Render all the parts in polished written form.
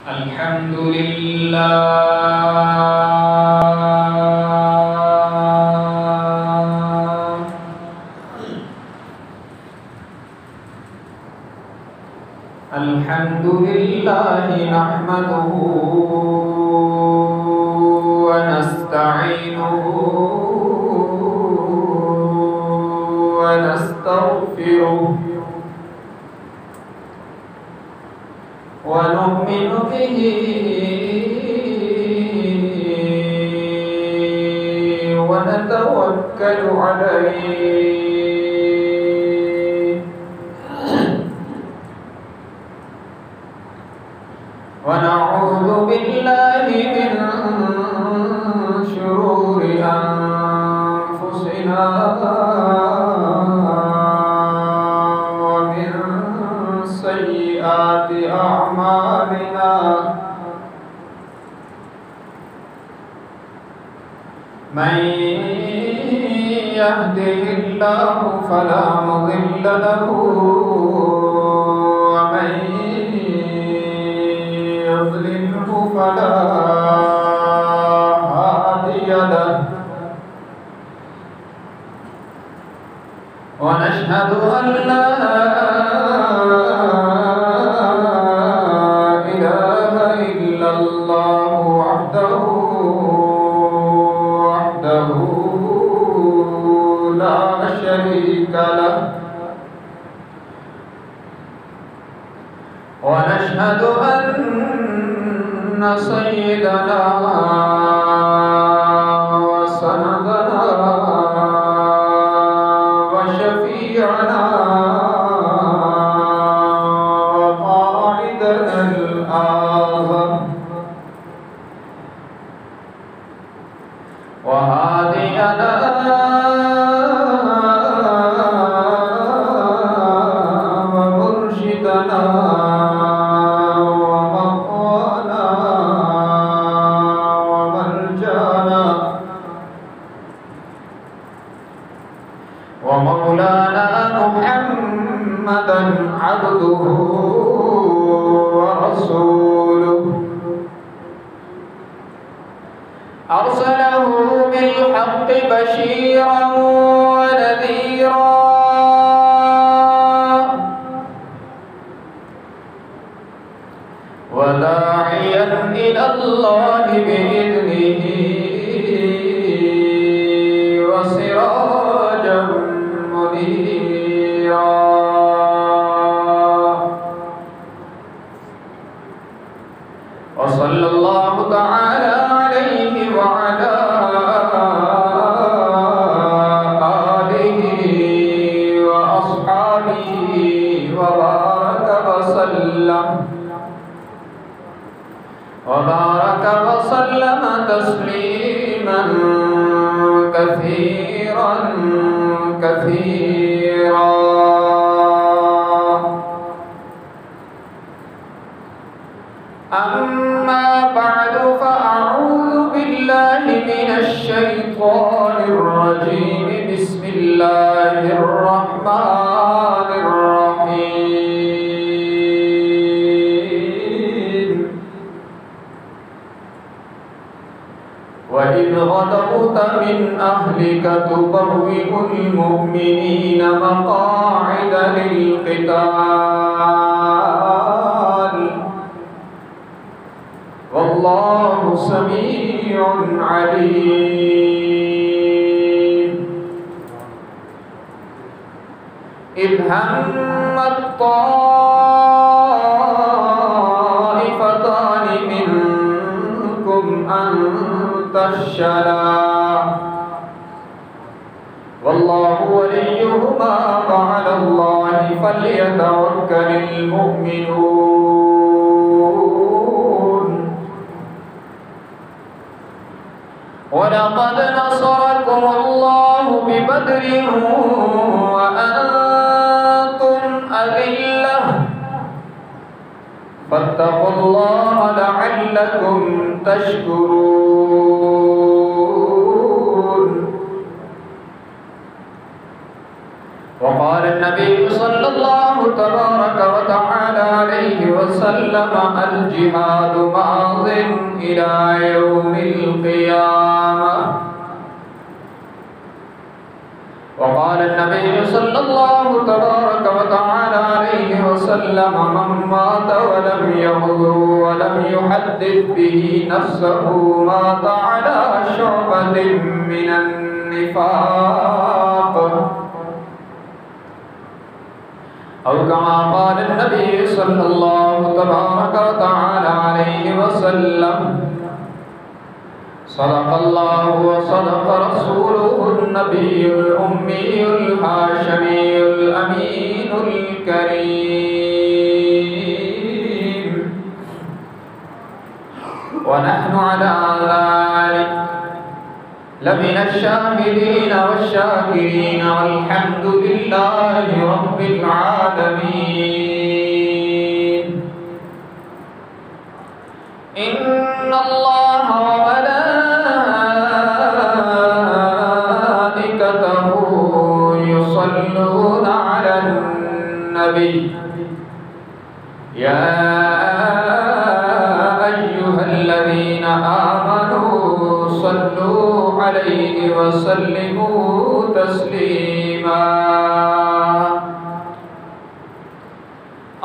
الحمد لله نحمده ونستعينه ونستغفره ونؤمن به ونتوكل عليه ونعوذ بالله من شرور أنفسنا ومن سيئات أعمالنا من يهده الله فلا مضل له ومن يضلله فلا هادي له ونشهد أن لا إله إلا الله وحده لا شريك له ونشهد أن سيدنا وسندنا وشفيعنا وقائدنا الأعظم وهادينا ومرشدنا ومقوانا وملجانا ومولانا محمدا عبده ورسوله أرسله بالحق بشيرا ونذيرا وداعيا إلى الله بإذنه وسراجا منيرا وصلى الله تعالى عليه وعلى آله وأصحابه وبارك وسلم تسليما كثيرا كثيرا أما بعد فأعوذ بالله من الشيطان الرجيم بسم الله الرحمن الرحيم وإذ غدوت من أهلك تبوئ المؤمنين مقاعد للقتال والله سميع عليم إذ همت طائفتان منكم أن تفشلا والله وليهما وعلى الله فليتوكل المؤمنون ولقد نصركم الله ببدر وأنتم أذلة فاتقوا الله لعلكم تشكرون وقال النبي صلى الله تبارك وتعالى عليه وسلم وسلم الجهاد ماض إلى يوم القيامة. وقال النبي صلى الله تبارك وتعالى عليه وسلم من مات ولم يغزو ولم يحدث به نفسه مات على شعبة من النفاق أو كما قال النبي صلى الله تبارك وتعالى عليه وسلم. صدق الله وصدق رسوله النبي الأمي الهاشمي الأمين الكريم. ونحن على ذلك لمن الشاهدين والشاكرين والحمد لله رب العالمين. إن الله وملائكته يصلون على النبي يا أيها الذين آمنوا صلوا عليه وسلموا تسليما.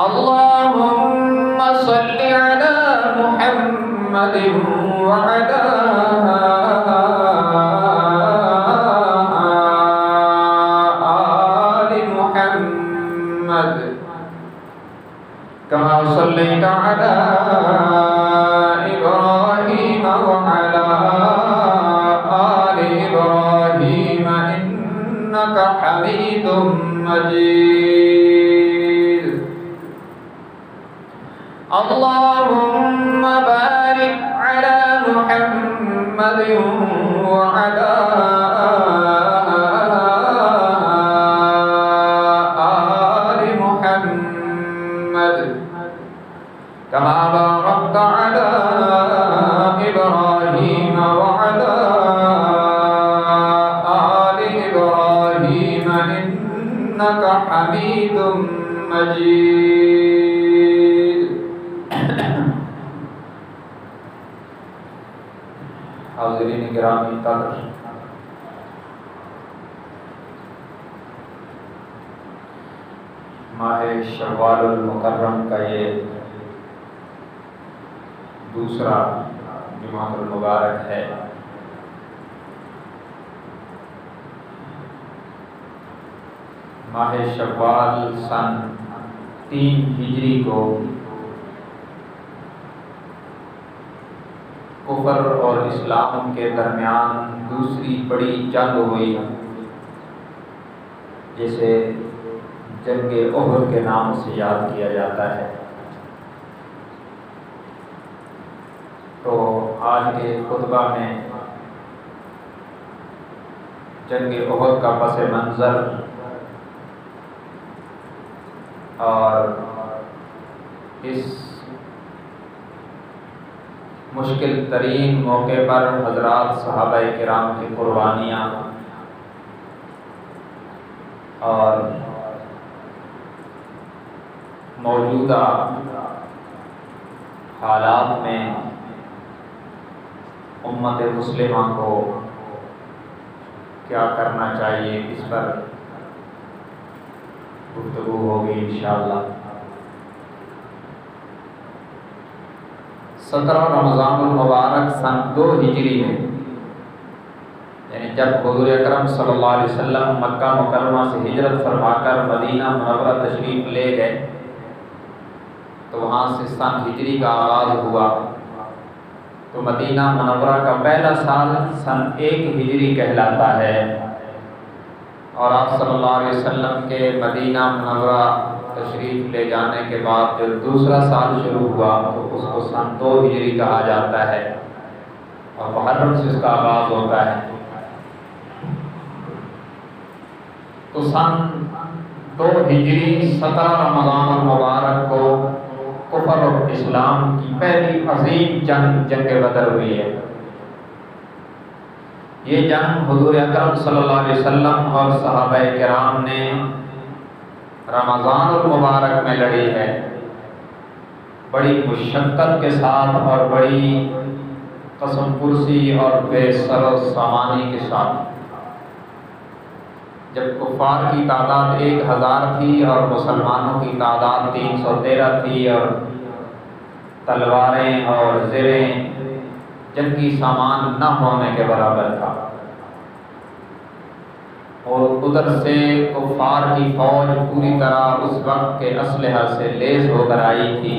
اللهم صل على محمد وعلى آل محمد كما صليت على إبراهيم وعلى آل إبراهيم إنك حميد مجيد. اللهم بارك على محمد وعلى آل محمد كما باركت على إبراهيم وعلى آل إبراهيم إنك حميد مجيد. حاضرین گرامی قدر، ماہ شوال المکرم کا یہ دوسرا جمعہ المبارک ہے. ماہ شوال سن 3 ہجری کو کفر اور اسلام کے درمیان دوسری بڑی جنگ ہوئی جسے جنگ احد کے نام سے یاد کیا جاتا ہے. تو آج کے خطبہ میں جنگ احد کا پس منظر اور اس مشکل ترین موقع پر حضرات صحابہ کرام کی قربانیاں اور موجودہ حالات میں امت مسلمہ کو کیا کرنا چاہیے اس پر گفتگو ہوگی انشاءاللہ. 17 رمضان المبارک سن 2 ہجری میں، یعنی جب حضور اکرم صلی اللہ علیہ وسلم مکہ مکرمہ سے ہجرت فرما کر مدینہ منورہ تشریف لے گئے تو وہاں سے سن ہجری کا آغاز ہوا. تو مدینہ منورہ کا پہلا سال سن 1 ہجری کہلاتا ہے، اور آپ صلی اللہ علیہ وسلم کے مدینہ منورہ تشریف لے جانے کے بعد جو دوسرا سال شروع ہوا تو اس کو سن 2 ہجری کہا جاتا ہے، اور محرم سے اس کا آغاز ہوتا ہے. تو سن 2 ہجری 17 رمضان المبارک کو کفر اور اسلام کی پہلی عظیم جنگ بدر ہوئی ہے. یہ جنگ حضور اکرم صلی اللہ علیہ وسلم اور صحابہ کرام نے رمضان المبارک میں لڑی ہے. بڑی مشقت کے ساتھ اور بڑی قسم پرسی اور بے سر و سامانی کے ساتھ، جب کفار کی تعداد 1000 تھی اور مسلمانوں کی تعداد 313 تھی اور تلواریں اور زریں جنگی سامان نہ ہونے کے برابر تھا، اور ادھر سے کفار کی فوج پوری طرح اس وقت کے اسلحہ سے لیس ہو کر آئی تھی،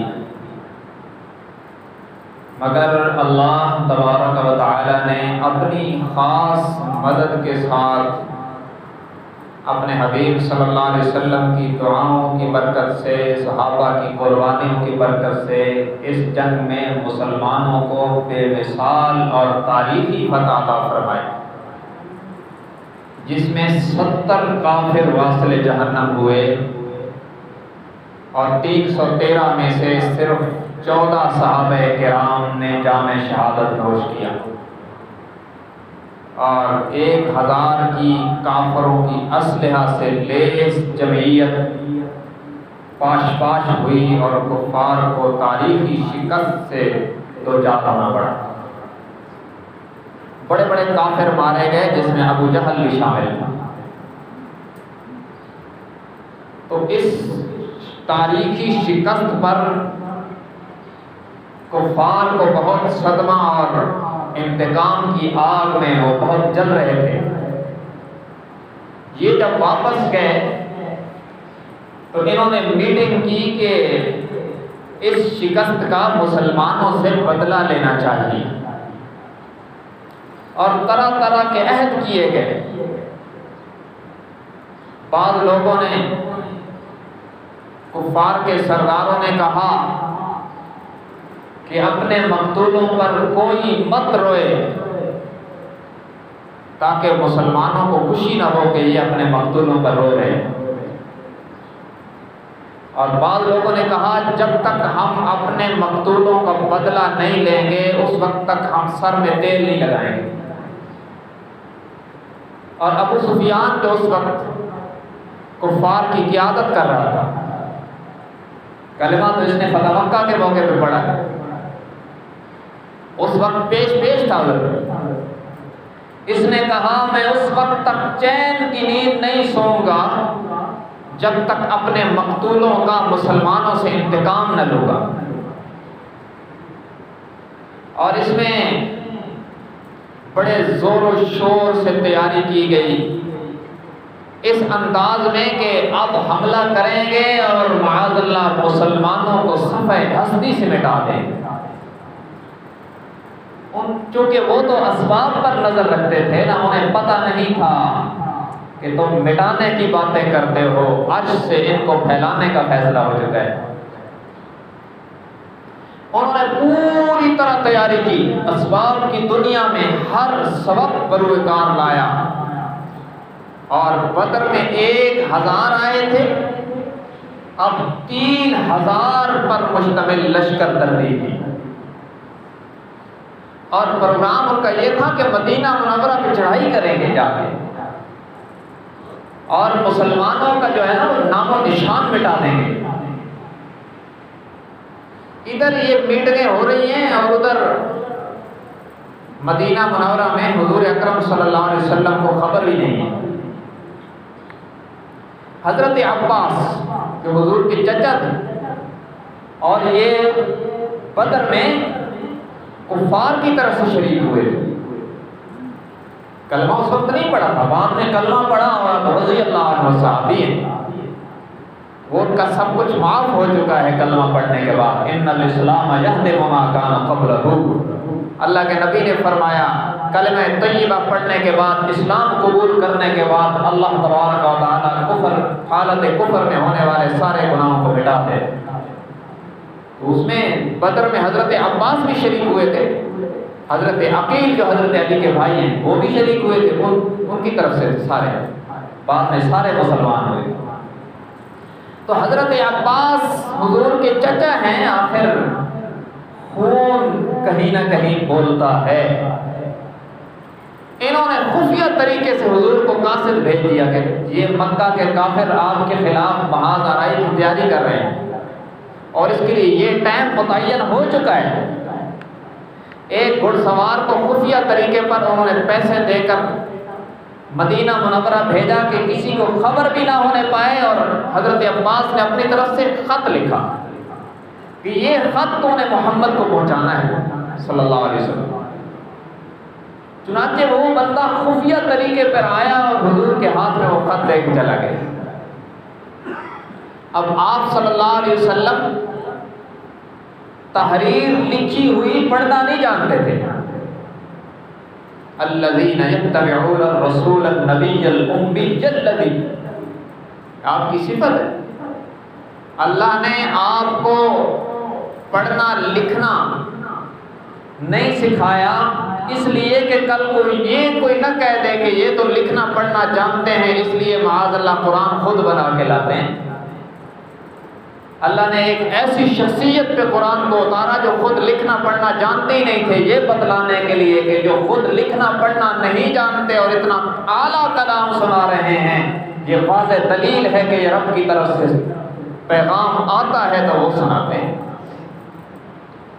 مگر اللہ تبارک و تعالی نے اپنی خاص مدد کے ساتھ اپنے حبیب صلی اللہ علیہ وسلم کی دعاؤں کی برکت سے، صحابہ کی قربانیوں کی برکت سے اس جنگ میں مسلمانوں کو بے مثال اور تاریخی فتح عطا فرمائی، جس میں 70 کافر واصل جہنم ہوئے اور 313 میں سے صرف 14 صحابہ کرام نے جام شہادت نوش کیا، اور 1000 کی کافروں کی اسلحہ سے لیس جمعیت پاش ہوئی اور کفار کو تاریخی شکست سے دوچار ہونا پڑا۔ بڑے بڑے کافر مارے گئے جس میں ابو جہل بھی شامل تھا۔ تو اس تاریخی شکست پر کفار کو بہت صدمہ اور انتقام کی آگ میں وہ بہت جل رہے تھے۔ یہ جب واپس گئے تو انہوں نے میٹنگ کی کہ اس شکست کا مسلمانوں سے بدلہ لینا چاہیے، اور طرح طرح کے عہد کیے گئے۔ بعض لوگوں نے، کفار کے سرداروں نے کہا کہ اپنے مقتولوں پر کوئی مت روئے، تاکہ مسلمانوں کو خوشی نہ ہو کہ یہ اپنے مقتولوں پر رو رہے ہیں۔ اور بعض لوگوں نے کہا جب تک ہم اپنے مقتولوں کا بدلہ نہیں لیں گے اس وقت تک ہم سر میں تیل نہیں لگائیں گے۔ اور ابو سفیان جو اس وقت کفار کی قیادت کر رہا تھا، کلمہ تو اس نے فتح مکہ کے موقع پہ پڑھا، اس وقت پیش تھا حضرت۔ اس نے کہا میں اس وقت تک چین کی نیند نہیں سوؤں گا جب تک اپنے مقتولوں کا مسلمانوں سے انتقام نہ لوں گا۔ اور اس میں بڑے زور و شور سے تیاری کی گئی، اس انداز میں کہ اب حملہ کریں گے اور معاذ اللہ مسلمانوں کو صفحہ ہستی سے مٹا دیں گے۔ چونکہ وہ تو اسباب پر نظر رکھتے تھے نا، انہیں پتہ نہیں تھا کہ تم مٹانے کی باتیں کرتے ہو، عرش سے ان کو پھیلانے کا فیصلہ ہو چکا ہے۔ انہوں نے پوری طرح تیاری کی، اسباب کی دنیا میں ہر سبب بروکار لایا، اور بدر میں 1000 آئے تھے، اب 3000 پر مشتمل لشکر ترتیب کی، اور پروگرام ان کا یہ تھا کہ مدینہ منورہ پہ چڑھائی کریں گے جا کے، اور مسلمانوں کا جو ہے نا وہ نام و نشان مٹا دیں گے۔ ادھر یہ میٹنگیں ہو رہی ہیں اور ادھر مدینہ منورہ میں حضور اکرم صلی اللہ علیہ وسلم کو خبر بھی نہیں ہے۔ حضرت عباس جو حضور کے چچا تھے، اور یہ بدر میں کفار کی طرف سے شریک ہوئے تھے، کلمہ اس وقت نہیں پڑھا تھا، بعد میں کلمہ پڑھا اور رضی اللہ عنہ صحابی ہیں، وہ ان کا سب کچھ معاف ہو چکا ہے کلمہ پڑھنے کے بعد۔ ان الاسلام یہدم ما کان قبلہ، اللہ کے نبی نے فرمایا کلمہ طیبہ پڑھنے کے بعد، اسلام قبول کرنے کے بعد اللہ تبارک و تعالی کفر، حالت کفر میں ہونے والے سارے گناہوں کو مٹا دے۔ اس میں بدر میں حضرت عباس بھی شریک ہوئے تھے، حضرت عقیل جو حضرت علی کے بھائی ہیں وہ بھی شریک ہوئے تھے، ان کی طرف سے سارے، بعد میں سارے مسلمان ہوئے۔ تو حضرت عباس حضور کے چچا ہیں، آخر خون کہیں نہ کہیں بولتا ہے۔ انہوں نے خفیہ طریقے سے حضور کو قاصد بھیج دیا کہ یہ مکہ کے کافر آپ کے خلاف محاذ آرائی کی تیاری کر رہے ہیں، اور اس کے لیے یہ ٹائم متعین ہو چکا ہے۔ ایک گھڑ سوار کو خفیہ طریقے پر انہوں نے پیسے دے کر مدینہ منورہ بھیجا کہ کسی کو خبر بھی نہ ہونے پائے، اور حضرت عباس نے اپنی طرف سے خط لکھا کہ یہ خط تو نے محمد کو پہنچانا ہے صلی اللہ علیہ وسلم۔ چنانچہ وہ بندہ خفیہ طریقے پر آیا اور حضور کے ہاتھ میں وہ خط دے کے چلا گیا۔ اب آپ صلی اللہ علیہ وسلم تحریر لکھی ہوئی پڑھنا نہیں جانتے تھے۔ الذین یتبعون الرسول النبی الأمی الذی، آپ کی صفت ہے۔ اللہ نے آپ کو پڑھنا لکھنا نہیں سکھایا اس لیے کہ کل کوئی نہ کہہ دے کہ یہ تو لکھنا پڑھنا جانتے ہیں، اس لیے معاذ اللہ قرآن خود بنا کے لاتے ہیں۔ اللہ نے ایک ایسی شخصیت پہ قرآن کو اتارا جو خود لکھنا پڑھنا جانتے ہی نہیں تھے، یہ بتلانے کے لیے کہ جو خود لکھنا پڑھنا نہیں جانتے اور اتنا اعلیٰ کلام سنا رہے ہیں، یہ واضح دلیل ہے کہ یہ رب کی طرف سے پیغام آتا ہے تو وہ سناتے ہیں۔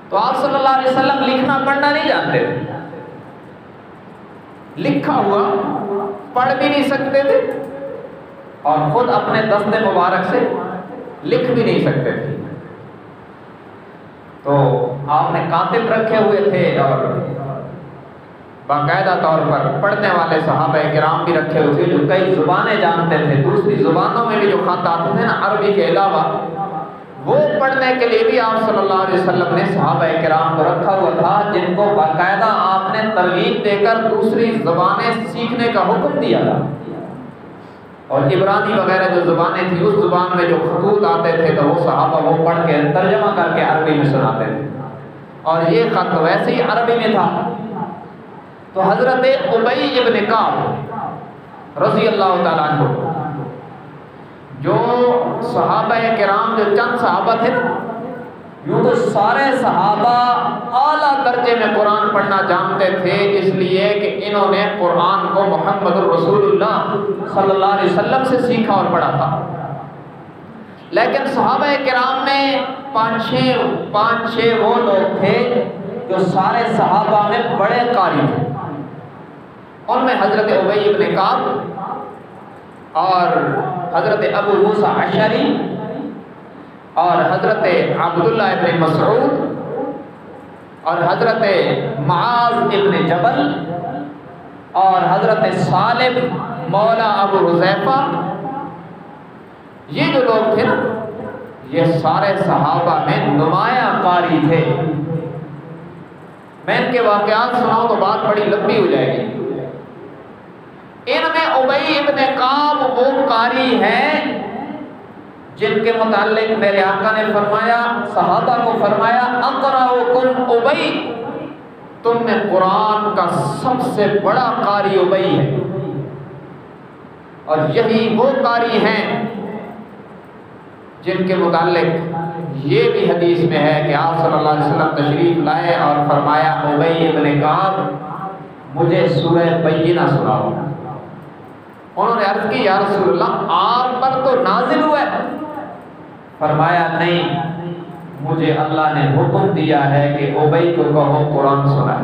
تو آپ صلی اللہ علیہ وسلم لکھنا پڑھنا نہیں جانتے تھے، لکھا ہوا پڑھ بھی نہیں سکتے تھے، اور خود اپنے دست مبارک سے لکھ بھی نہیں سکتے تھے۔ تو آپ نے کاتب رکھے ہوئے تھے اور باقاعدہ طور پر پڑھنے والے صحابہ کرام بھی رکھے ہوئے تھے جو کئی زبانیں جانتے تھے، دوسری زبانوں میں بھی جو خط آتے تھے نا عربی کے علاوہ، وہ پڑھنے کے لیے بھی آپ صلی اللہ علیہ وسلم نے صحابہ کرام کو رکھا ہوا تھا، جن کو باقاعدہ آپ نے ترغیب دے کر دوسری زبانیں سیکھنے کا حکم دیا تھا۔ اور عبرانی وغیرہ جو زبانیں تھیں، اس زبان میں جو خطوط آتے تھے تو وہ صحابہ وہ پڑھ کے ترجمہ کر کے عربی میں سناتے تھے، اور یہ خط ویسے ہی عربی میں تھا۔ تو حضرت ابی ابن کعب رضی اللہ تعالیٰ عنہ، جو صحابہ کرام جو چند صحابہ تھے نا، یوں تو سارے صحابہ اعلیٰ درجے میں قرآن پڑھنا جانتے تھے، اس لیے کہ انہوں نے قرآن کو محمد الرسول اللہ صلی اللہ علیہ وسلم سے سیکھا اور پڑھا تھا۔ لیکن صحابہ کرام میں پانچ چھ وہ لوگ تھے جو سارے صحابہ میں بڑے قاری تھے۔ ان میں حضرت ابی ابن کعب اور حضرت ابو موسیٰ اشعری اور حضرت عبداللہ ابن مسعود اور حضرت معاذ ابن جبل اور حضرت سالم مولا ابو حذیفہ، یہ جو لوگ تھے نا، یہ سارے صحابہ میں نمایاں قاری تھے۔ میں ان کے واقعات سناؤں تو بات بڑی لمبی ہو جائے گی۔ ان میں ابی ابن کعب وہ قاری ہیں جن کے متعلق میرے آقا نے فرمایا، صحابہ کو فرمایا، اقرأکم ابی، تم میں قرآن کا سب سے بڑا قاری ابی ہے۔ اور یہی وہ قاری ہیں جن کے متعلق یہ بھی حدیث میں ہے کہ آپ صلی اللہ علیہ وسلم تشریف لائے اور فرمایا، ابی ابن کعب مجھے سورہ بینہ سناؤ۔ انہوں نے عرض کی، یا رسول اللہ آپ پر تو نازل ہوا ہے۔ فرمایا نہیں، مجھے اللہ نے حکم دیا ہے کہ ابی کو کہو قرآن سنائے۔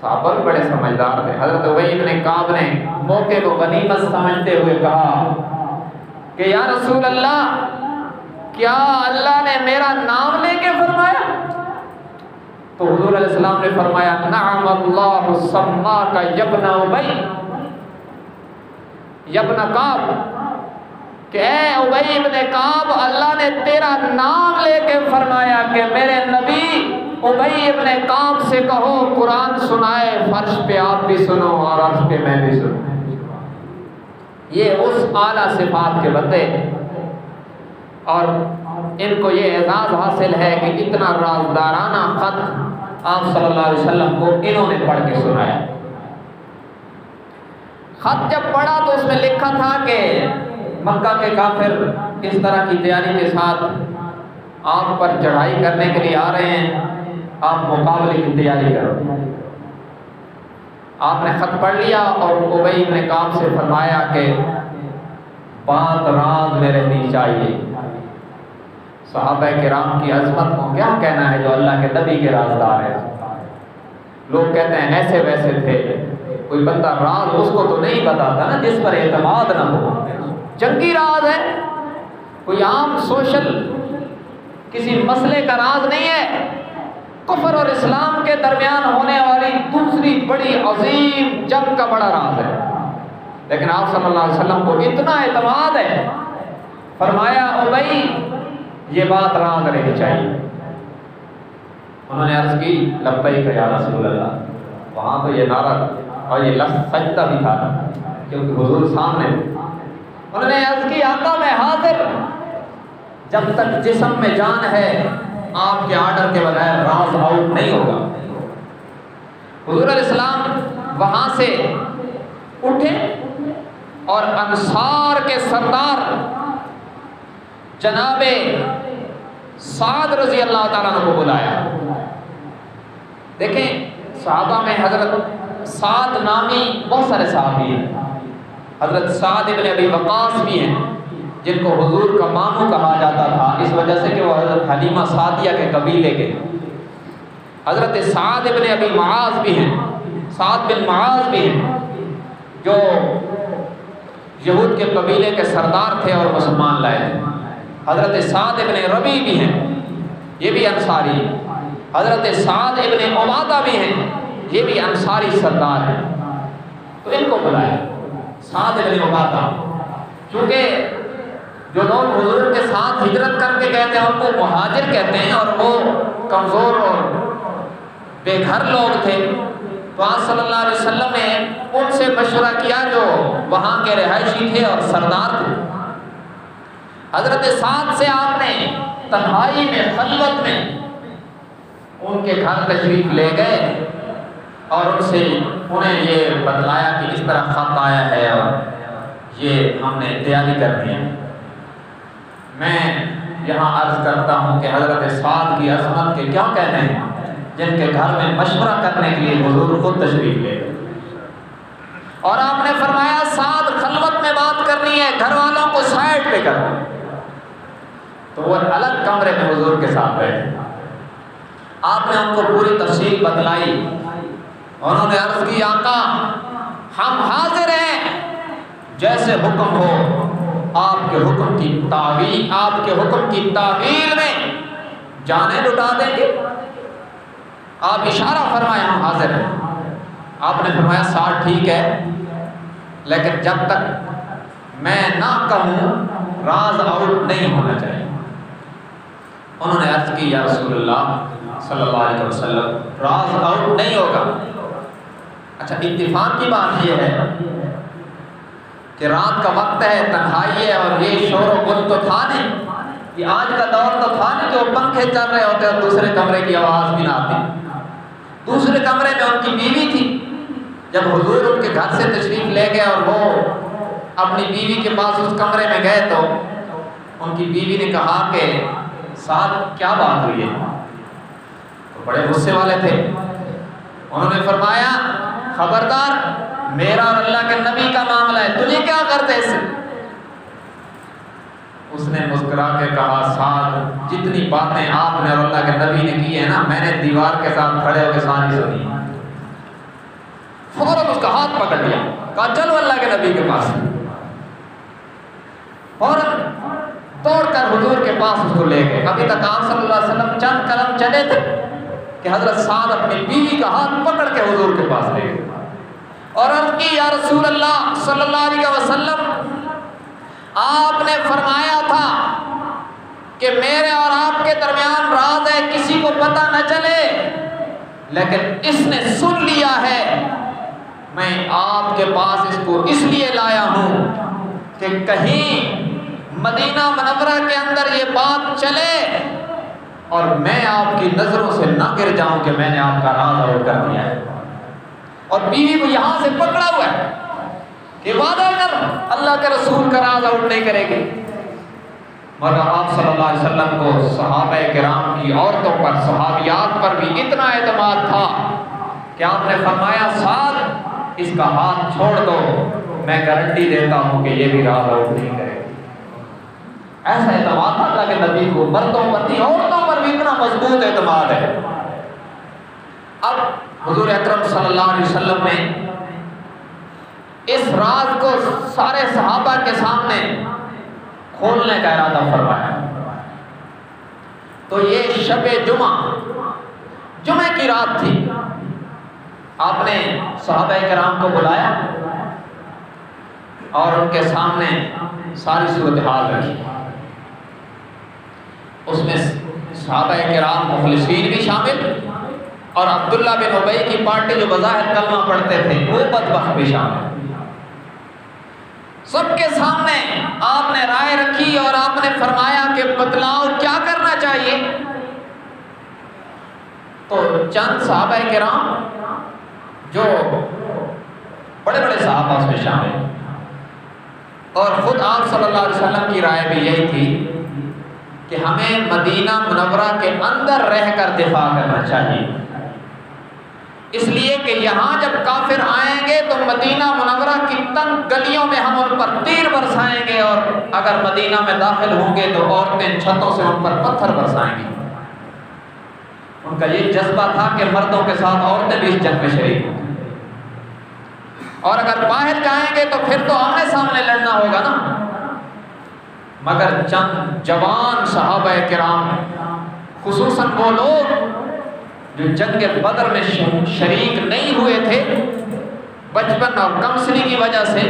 صحابہ بھی بڑے سمجھدار تھے۔ حضرت ابی ابن کعب نے موقع کو غنیمت سمجھتے ہوئے کہا کہ یا رسول اللہ، کیا اللہ نے میرا نام لے کے فرمایا؟ تو حضور علیہ السلام نے فرمایا، نعم اللہ سماک یبن ابی، یبن کعب، کہ اے ابی ابن کعب، اللہ نے تیرا نام لے کے فرمایا کہ میرے نبی ابی ابن کعب سے کہو قرآن سنائے، فرش پہ آپ بھی سنو اور عرش پہ میں بھی سنوں۔ یہ اس اعلیٰ صفات کے بندے، اور ان کو یہ اعزاز حاصل ہے کہ اتنا رازدارانہ خط آپ صلی اللہ علیہ وسلم کو انہوں نے پڑھ کے سنایا۔ خط جب پڑھا تو اس میں لکھا تھا کہ مکہ کے کافر اس طرح کی تیاری کے ساتھ آپ پر چڑھائی کرنے کے لیے آ رہے ہیں، آپ مقابلے کی تیاری کرو۔ آپ نے خط پڑھ لیا اور ابی ابن کعب سے فرمایا کہ بات راز میں رہنی چاہیے، صحابہ کرام کی عظمت کو کیا کہنا ہے جو اللہ کے نبی کے رازدار ہیں۔ لوگ کہتے ہیں ایسے ویسے تھے، کوئی بندہ راز اس کو تو نہیں بتاتا نا جس پر اعتماد نہ ہو۔ جنگی راز ہے، کوئی عام سوشل کسی مسئلے کا راز نہیں ہے، کفر اور اسلام کے درمیان ہونے والی دوسری بڑی عظیم جنگ کا بڑا راز ہے۔ لیکن آپ صلی اللہ علیہ وسلم کو اتنا اعتماد ہے، فرمایا ابی یہ بات راز رہنی چاہیے۔ انہوں نے عرض کی لبیک یا رسول اللہ، وہاں تو یہ نعرہ اور یہ لفظ سجدہ بھی تھا کیونکہ حضور سامنے۔ انہوں نے عرض کی آقا میں حاضر، جب تک جسم میں جان ہے آپ کے آرڈر کے بغیر راز آؤٹ نہیں ہوگا۔ حضور علیہ السلام وہاں سے اٹھے اور انصار کے سردار جناب سعد رضی اللہ تعالیٰ عنہ کو بلایا۔ دیکھیں صحابہ میں حضرت سعد نامی بہت سارے صحابی ہیں، حضرت سعد ابن ابی وقاص بھی ہیں جن کو حضور کا ماموں کہا جاتا تھا اس وجہ سے کہ وہ حضرت حلیمہ سعدیہ کے قبیلے کے۔ حضرت سعد ابن ابی معاذ بھی ہیں، سعد بن معاذ بھی ہیں جو یہود کے قبیلے کے سردار تھے اور مسلمان لائے تھے۔ حضرت سعد ابن ربی بھی ہیں، یہ بھی انصاری ہیں۔ حضرت سعد ابن عبادہ بھی ہیں، یہ بھی انصاری سردار ہیں۔ تو ان کو بلایا سعد ابن عبادہ، کیونکہ جو لوگ حضور کے ساتھ ہجرت کر کے گئے تھے ان کو مہاجر کہتے ہیں، اور وہ کمزور اور بے گھر لوگ تھے۔ تو آپ صلی اللہ علیہ وسلم نے ان سے مشورہ کیا جو وہاں کے رہائشی تھے اور سردار تھے۔ حضرت سعد سے آپ نے تنہائی میں خلوت میں ان کے گھر تشریف لے گئے اور ان سے انہیں یہ بتلایا کہ اس طرح خط آیا ہے اور یہ ہم نے تیاری کرنی ہے۔ میں یہاں عرض کرتا ہوں کہ حضرت سعد کی عظمت کے کیا کہنے ہیں جن کے گھر میں مشورہ کرنے کے لیے حضور خود تشریف لے گئے، اور آپ نے فرمایا سعد خلوت میں بات کرنی ہے، گھر والوں کو سائڈ پہ کرنا۔ تو وہ الگ کمرے میں حضور کے ساتھ بیٹھے، آپ نے ان کو پوری تفصیل بتلائی۔ انہوں نے عرض کی آقا ہم حاضر ہیں، جیسے حکم ہو آپ کے حکم کی تعویل، آپ کے حکم کی تعویل میں جانیں لٹا دیں گے۔ آپ اشارہ فرمائے ہم حاضر ہیں۔ آپ نے فرمایا سعد ٹھیک ہے، لیکن جب تک میں نہ کہوں راز آؤٹ نہیں ہونا چاہیے۔ انہوں نے عرض کی یا رسول اللہ صلی اللہ علیہ وسلم راز آؤٹ نہیں ہوگا۔ اچھا اتفاق کی بات یہ ہے کہ رات کا وقت ہے، تنہائی ہے، اور یہ شور و گل تو تھا نہیں، یہ آج کا دور تو تھا نہیں جو پنکھے چل رہے ہوتے اور دوسرے کمرے کی آواز بھی نہ آتی۔ دوسرے کمرے میں ان کی بیوی تھی۔ جب حضور ان کے گھر سے تشریف لے گئے اور وہ اپنی بیوی کے پاس اس کمرے میں گئے تو ان کی بیوی نے کہا کہ سعد کیا بات ہوئی ہے؟ تو بڑے غصے والے تھے۔ انہوں نے فرمایا خبردار، میرا اور اللہ کے نبی کا معاملہ ہے، تجھے کیا کرتے اس سے؟ اس نے مسکرا کے کہا سعد جتنی باتیں آپ نے اور اللہ کے نبی نے کی ہے نا، میں نے دیوار کے ساتھ کھڑے ہو کے ساری سنی۔ فوراً اس کا ہاتھ پکڑ لیا، کہا چلو اللہ کے نبی کے پاس۔ فوراً توڑ کر حضور کے پاس اس کو لے گئے۔ ابھی تک آپ صلی اللہ علیہ وسلم چند قدم چلے تھے کہ حضرت سعد اپنی بیوی کا ہاتھ پکڑ کے حضور کے پاس لے گئے اور عرض کی یا رسول اللہ صلی اللہ علیہ وسلم، آپ نے فرمایا تھا کہ میرے اور آپ کے درمیان راز ہے، کسی کو پتہ نہ چلے، لیکن اس نے سن لیا ہے۔ میں آپ کے پاس اس کو اس لیے لایا ہوں کہ کہیں مدینہ منورہ کے اندر یہ بات چلے اور میں آپ کی نظروں سے نہ گر جاؤں کہ میں نے آپ کا راز آؤٹ کر دیا ہے۔ اور بیوی کو یہاں سے پکڑا ہوا ہے کہ وعدہ کر اللہ کے رسول کا راز آؤٹ نہیں کرے گی۔ مگر آپ صلی اللہ علیہ وسلم کو صحابہ کرام کی عورتوں پر، صحابیات پر بھی اتنا اعتماد تھا کہ آپ نے فرمایا سعد اس کا ہاتھ چھوڑ دو، میں گارنٹی دیتا ہوں کہ یہ بھی راز آؤٹ نہیں کرے گی۔ ایسا اعتماد تھا اللہ کے نبی کو، مردوں پر نہیں عورتوں پر بھی اتنا مضبوط اعتماد ہے۔ اب حضور اکرم صلی اللہ علیہ وسلم نے اس راز کو سارے صحابہ کے سامنے کھولنے کا ارادہ فرمایا۔ تو یہ شب جمعہ کی رات تھی، آپ نے صحابہ کرام کو بلایا اور ان کے سامنے ساری صورتحال رکھی۔ اس میں صحابہ کرام مخلصین بھی شامل اور عبداللہ بن ابی کی پارٹی جو بظاہر کلمہ پڑھتے تھے وہ بدبخت بھی شامل۔ سب کے سامنے آپ نے رائے رکھی اور آپ نے فرمایا کہ بتلاؤ کیا کرنا چاہیے۔ تو چند صحابہ کرام جو بڑے بڑے صحابہ اس میں شامل اور خود آپ صلی اللہ علیہ وسلم کی رائے بھی یہی تھی کہ ہمیں مدینہ منورہ کے اندر رہ کر دفاع کرنا چاہیے، اس لیے کہ یہاں جب کافر آئیں گے تو مدینہ منورہ کی تنگ گلیوں میں ہم ان پر تیر برسائیں گے، اور اگر مدینہ میں داخل ہوں گے تو عورتیں چھتوں سے ان پر پتھر برسائیں گی۔ ان کا یہ جذبہ تھا کہ مردوں کے ساتھ عورتیں بھی اس جنگ میں شریک ہوں، اور اگر باہر جائیں گے تو پھر تو آمنے سامنے لڑنا ہوگا نا۔ مگر چند جوان صحابہ کرام، خصوصاً وہ لوگ جو جنگ بدر میں شریک نہیں ہوئے تھے، بچپن اور کمسنی کی وجہ سے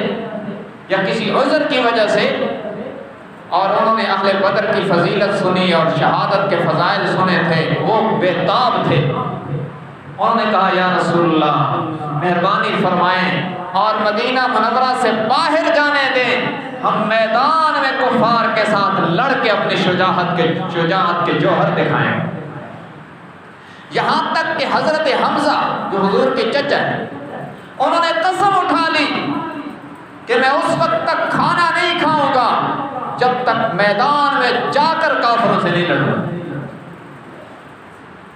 یا کسی عذر کی وجہ سے، اور انہوں نے اہل بدر کی فضیلت سنی اور شہادت کے فضائل سنے تھے، وہ بےتاب تھے۔ انہوں نے کہا یا رسول اللہ مہربانی فرمائیں اور مدینہ منورہ سے باہر جانے دیں، ہم میدان میں کفار کے ساتھ لڑ کے اپنی شجاعت کے جوہر دکھائیں۔ یہاں تک کہ حضرت حمزہ جو حضور کے چچا ہیں، انہوں نے قسم اٹھا لی کہ میں اس وقت تک کھانا نہیں کھاؤں گا جب تک میدان میں جا کر کافروں سے نہیں لڑوں۔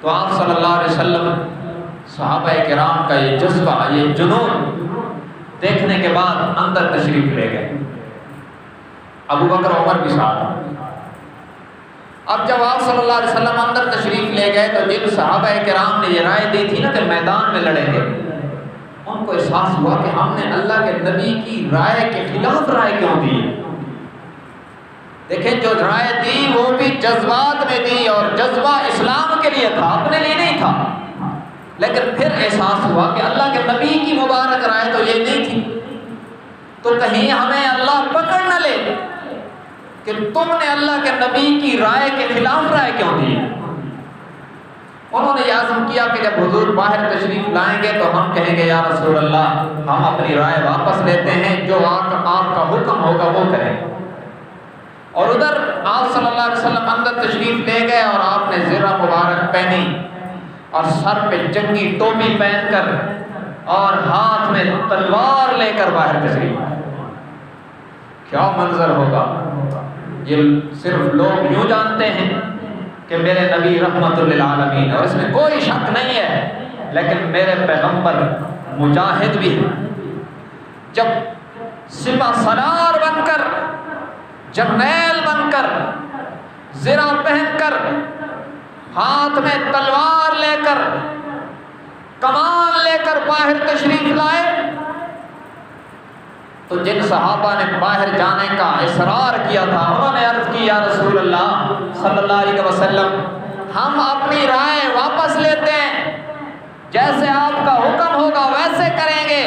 تو آپ صلی اللہ علیہ وسلم صحابہ کرام کا یہ جذبہ، یہ جنون دیکھنے کے بعد اندر تشریف لے گئے۔ ابو بکر عمر بھی ساتھ۔ اب جب آپ صلی اللہ علیہ وسلم اندر تشریف لے گئے تو جن صحابہ کرام نے یہ رائے دی تھی نا کہ میدان میں لڑیں گے، ان کو احساس ہوا کہ ہم نے اللہ کے نبی کی رائے کے خلاف رائے کیوں دی۔ دیکھیں جو رائے دی وہ بھی جذبات میں دی، اور جذبہ اسلام کے لیے تھا، اپنے لیے نہیں تھا، لیکن پھر احساس ہوا کہ اللہ کے نبی کی مبارک رائے تو یہ نہیں تھی، تو کہیں ہمیں اللہ پکڑ نہ لے کہ تم نے اللہ کے نبی کی رائے کے خلاف رائے کیوں دی۔ انہوں نے یہ عزم کیا کہ جب حضور باہر تشریف لائیں گے تو ہم کہیں گے یا رسول اللہ ہم اپنی رائے واپس لیتے ہیں، جو آپ کا حکم ہوگا وہ کریں۔ اور ادھر آپ صلی اللہ علیہ وسلم اندر تشریف لے گئے اور آپ نے زرہ مبارک پہنی اور سر پہ جنگی ٹوپی پہن کر اور ہاتھ میں تلوار لے کر باہر تشریف آئے۔ کیا منظر ہوگا! یہ صرف لوگ یوں جانتے ہیں کہ میرے نبی رحمت للعالمین، اور اس میں کوئی شک نہیں ہے، لیکن میرے پیغمبر مجاہد بھی ہیں۔ جب سپہ سالار بن کر، جرنیل بن کر، زرہ پہن کر، ہاتھ میں تلوار لے کر، کمان لے کر باہر تشریف لائے، تو جن صحابہ نے باہر جانے کا اصرار کیا تھا انہوں نے عرض کی یا رسول اللہ صلی اللہ علیہ وسلم ہم اپنی رائے واپس لیتے ہیں، جیسے آپ کا حکم ہوگا ویسے کریں گے،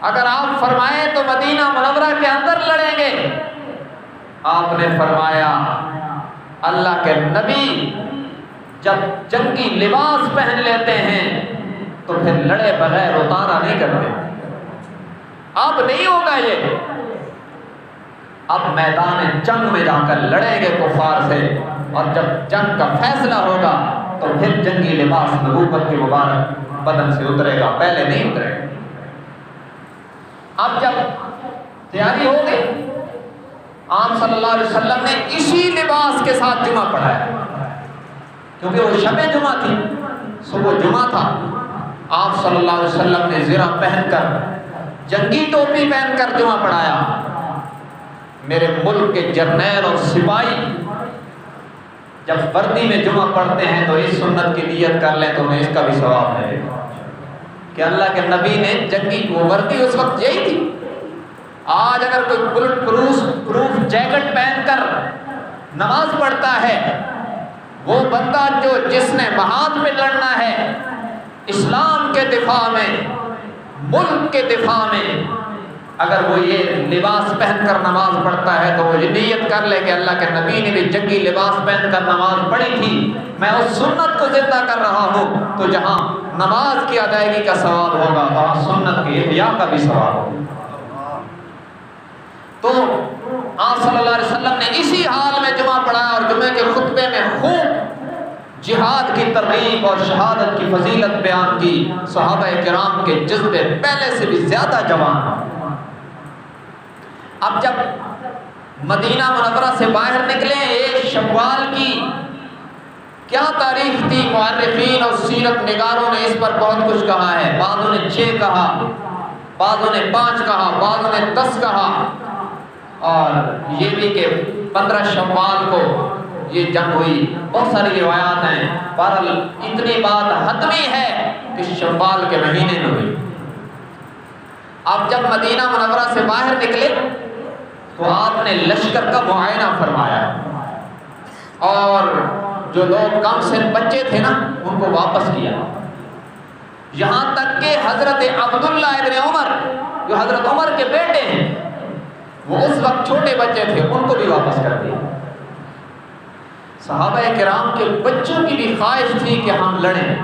اگر آپ فرمائیں تو مدینہ منورہ کے اندر لڑیں گے۔ آپ نے فرمایا اللہ کے نبی جب جنگی لباس پہن لیتے ہیں تو پھر لڑے بغیر اتارا نہیں کرتے، اب نہیں ہوگا یہ، اب میدان جنگ میں جا کر لڑیں گے کفار سے، اور جب جنگ کا فیصلہ ہوگا تو پھر جنگی لباس نبوت کے مبارک بدن سے اترے گا، پہلے نہیں اترے گا۔ اب جب تیاری ہو گئی، آپ صلی اللہ علیہ وسلم نے اسی لباس کے ساتھ جمعہ پڑھایا، کیونکہ وہ شب جمعہ تھی، صبح جمعہ تھا۔ آپ صلی اللہ علیہ وسلم نے زرہ پہن کر، جنگی ٹوپی پہن کر جمعہ پڑھایا۔ میرے ملک کے جرنیل اور سپاہی جب وردی میں جمعہ پڑھتے ہیں تو اس سنت کی نیت کر لیں تو انہیں اس کا بھی ثواب ہے کہ اللہ کے نبی نے جنگی وہ وردی اس وقت یہی تھی. آج اگر کوئی بلٹ پروف جیکٹ پہن کر نماز پڑھتا ہے، وہ بندہ جس نے محاذ میں لڑنا ہے اسلام کے دفاع میں، ملک کے دفاع میں، اگر وہ یہ لباس پہن کر نماز پڑھتا ہے تو وہ یہ نیت کر لے کہ اللہ کے نبی نے بھی جنگی لباس پہن کر نماز پڑھی تھی، میں اس سنت کو زندہ کر رہا ہوں. تو جہاں نماز کی ادائیگی کا ثواب ہوگا وہاں سنت کی احیاء کا بھی ثواب ہوگا. تو آپ صلی اللہ علیہ وسلم نے اسی حال میں جمعہ پڑھایا اور جمعے کے خطبے میں خوب جہاد کی ترغیب اور شہادت کی فضیلت بیان کی. صحابہ کرام کے جذبے پہلے سے بھی زیادہ جوان. اب جب مدینہ منورہ سے باہر نکلے، ایک شوال کی کیا تاریخ تھی، مورخین اور سیرت نگاروں نے اس پر بہت کچھ کہا ہے. بعضوں نے 6 کہا، بعضوں نے 5 کہا، بعضوں نے 10 کہا، اور یہ بھی کہ 15 شوال کو یہ جنگ ہوئی. بہت ساری روایات ہیں. بہرحال اتنی بات حتمی ہے کہ شوال کے مہینے میں ہوئی. اب جب مدینہ منورہ سے باہر نکلے تو آپ نے لشکر کا معائنہ فرمایا اور جو لوگ کم سے بچے تھے نا ان کو واپس کیا، یہاں تک کہ حضرت عبداللہ ابن عمر جو حضرت عمر کے بیٹے ہیں، وہ اس وقت چھوٹے بچے تھے، ان کو بھی واپس کر دیا. صحابہ کرام کے بچوں کی بھی خواہش تھی کہ ہم لڑیں،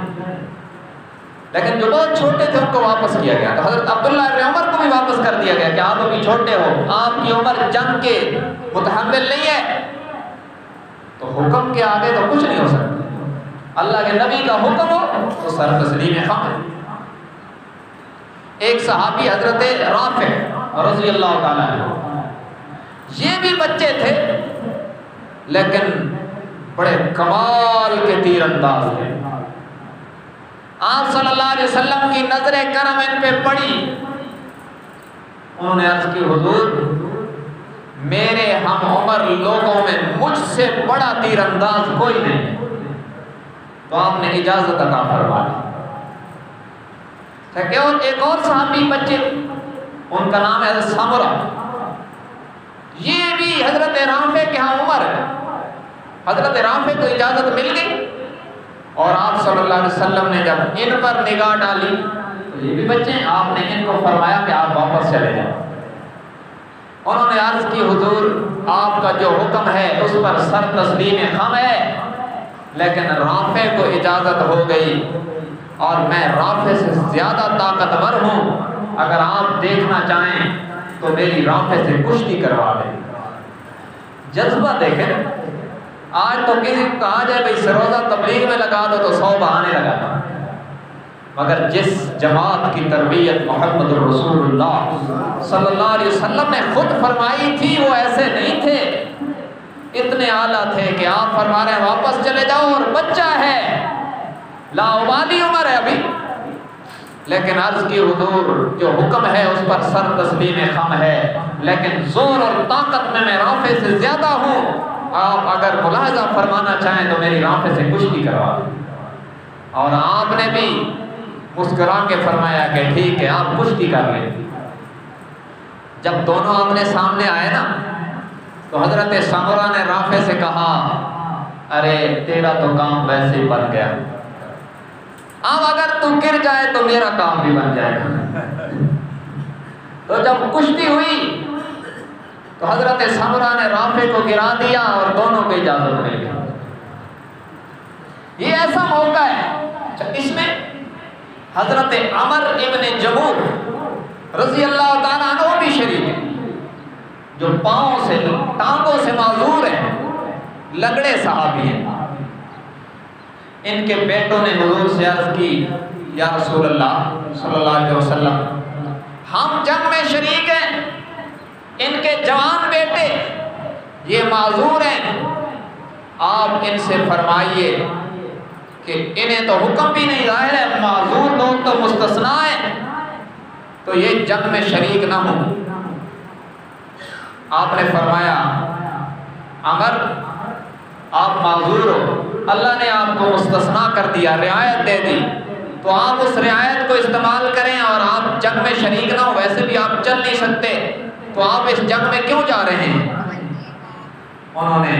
لیکن جو بہت چھوٹے تھے ان کو واپس کیا گیا. تو حضرت عبداللہ ابن عمر کو بھی واپس کر دیا گیا کہ آپ ابھی چھوٹے ہو، آپ کی عمر جنگ کے متحمل نہیں ہے. تو حکم کے آگے تو کچھ نہیں ہو سکتا، اللہ کے نبی کا حکم ہو تو سر تسلیم خم ہے. ایک صحابی حضرت رافع رضی اللہ تعالیٰ عنہ، یہ بھی بچے تھے لیکن بڑے کمال کے تیر انداز تھے. آپ صلی اللہ علیہ وسلم کی نظر کرم ان پہ پڑی. انہوں نے عرض کی حضور میرے ہم عمر لوگوں میں مجھ سے بڑا تیر انداز کوئی نہیں. تو آپ نے اجازت عطا فرما دی. ایک اور صحابی بچے، ان کا نام ہے حضرت سامرہ، یہ بھی حضرت رافع کے ہاں عمر ہے. حضرت رافع کو اجازت مل گئی اور آپ صلی اللہ علیہ وسلم نے جب ان پر نگاہ ڈالی تو یہ بھی بچے ہیں، آپ نے ان کو فرمایا کہ آپ واپس چلے جائیں. انہوں نے عرض کی حضور آپ کا جو حکم ہے اس پر سر تسلیم خم ہے، لیکن رافع کو اجازت ہو گئی اور میں رافع سے زیادہ طاقتور ہوں، اگر آپ دیکھنا چاہیں تو میری رافع سے کشتی کروا دیں. جذبہ دیکھیں. آج تو کسی کو کہا جائے بھائی سروزہ تبلیغ میں لگا دو تو 100 بہانے لگاتا، مگر جس جماعت کی تربیت محمد رسول اللہ صلی اللہ علیہ وسلم نے خود فرمائی تھی وہ ایسے نہیں تھے، اتنے اعلیٰ تھے کہ آپ فرما رہے ہیں واپس چلے جاؤ اور بچہ ہے، لاابالی عمر ہے ابھی، لیکن عرض کی حضور جو حکم ہے اس پر سر تسلیم خم ہے، لیکن زور اور طاقت میں رافع سے زیادہ ہوں. آپ اگر ملاحظہ فرمانا چاہیں تو میری رافع سے کشتی کروا دیں. اور آپ نے بھی مسکرا کے فرمایا کہ ٹھیک ہے آپ کشتی کر لیں. جب دونوں آمنے سامنے آئے نا تو حضرت سامرہ نے رافع سے کہا ارے تیرا تو کام ویسے ہی بن گیا، اب اگر تو گر جائے تو میرا کام بھی بن جائے گا. تو جب کشتی ہوئی تو حضرت سامرہ نے رافع کو گرا دیا اور دونوں کو اجازت مل گئی. یہ ایسا موقع ہے. اس میں حضرت عمر ابن جموح رضی اللہ تعالیٰ عنہ بھی شریک ہیں، جو پاؤں سے ٹانگوں سے معذور ہیں، لگڑے صحابی ہیں. ان کے بیٹوں نے حضور سے عرض کی یا رسول اللہ صلی اللہ علیہ وسلم ہم جنگ میں شریک ہیں، ان کے جوان بیٹے یہ معذور ہیں، آپ ان سے فرمائیے کہ انہیں تو حکم بھی نہیں، ظاہر ہے معذور لوگ تو مستثنیٰ ہیں، تو یہ جنگ میں شریک نہ ہوں. آپ نے فرمایا عمر آپ معذور ہو، اللہ نے آپ کو مستثنا کر دیا، رعایت دے دی، تو آپ اس رعایت کو استعمال کریں اور آپ جنگ میں شریک نہ ہو، ویسے بھی آپ چل نہیں سکتے تو آپ اس جنگ میں کیوں جا رہے ہیں؟ انہوں نے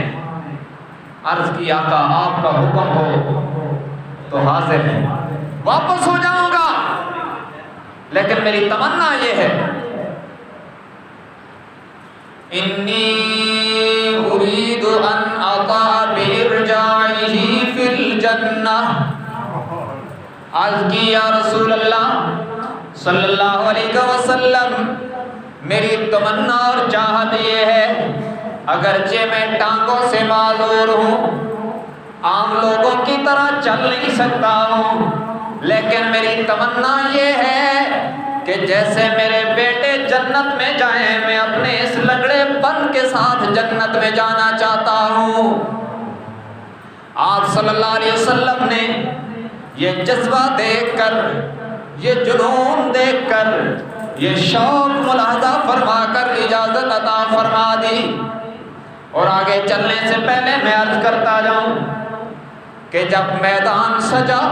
عرض کی آقا آپ کا حکم ہو تو حاضر ہے، واپس ہو جاؤں گا، لیکن میری تمنا یہ ہے انی اريد ان اطاع بارجاعه في الجنہ۔ عرض کی یا رسول اللہ صلی اللہ علیہ وسلم میری تمنا اور چاہت یہ ہے، اگرچہ میں ٹانگوں سے معذور ہوں، عام لوگوں کی طرح چل نہیں سکتا ہوں، لیکن میری تمنا یہ ہے کہ جیسے میرے بیٹے جنت میں جائیں میں اپنے اس لنگڑے پن کے ساتھ جنت میں جانا چاہتا ہوں۔ آپ صلی اللہ علیہ وسلم نے یہ جذبہ دیکھ کر، یہ جنون دیکھ کر، یہ شوق ملاحظہ فرما کر اجازت عطا فرما دی۔ اور آگے چلنے سے پہلے میں عرض کرتا جاؤں کہ جب میدان سجا،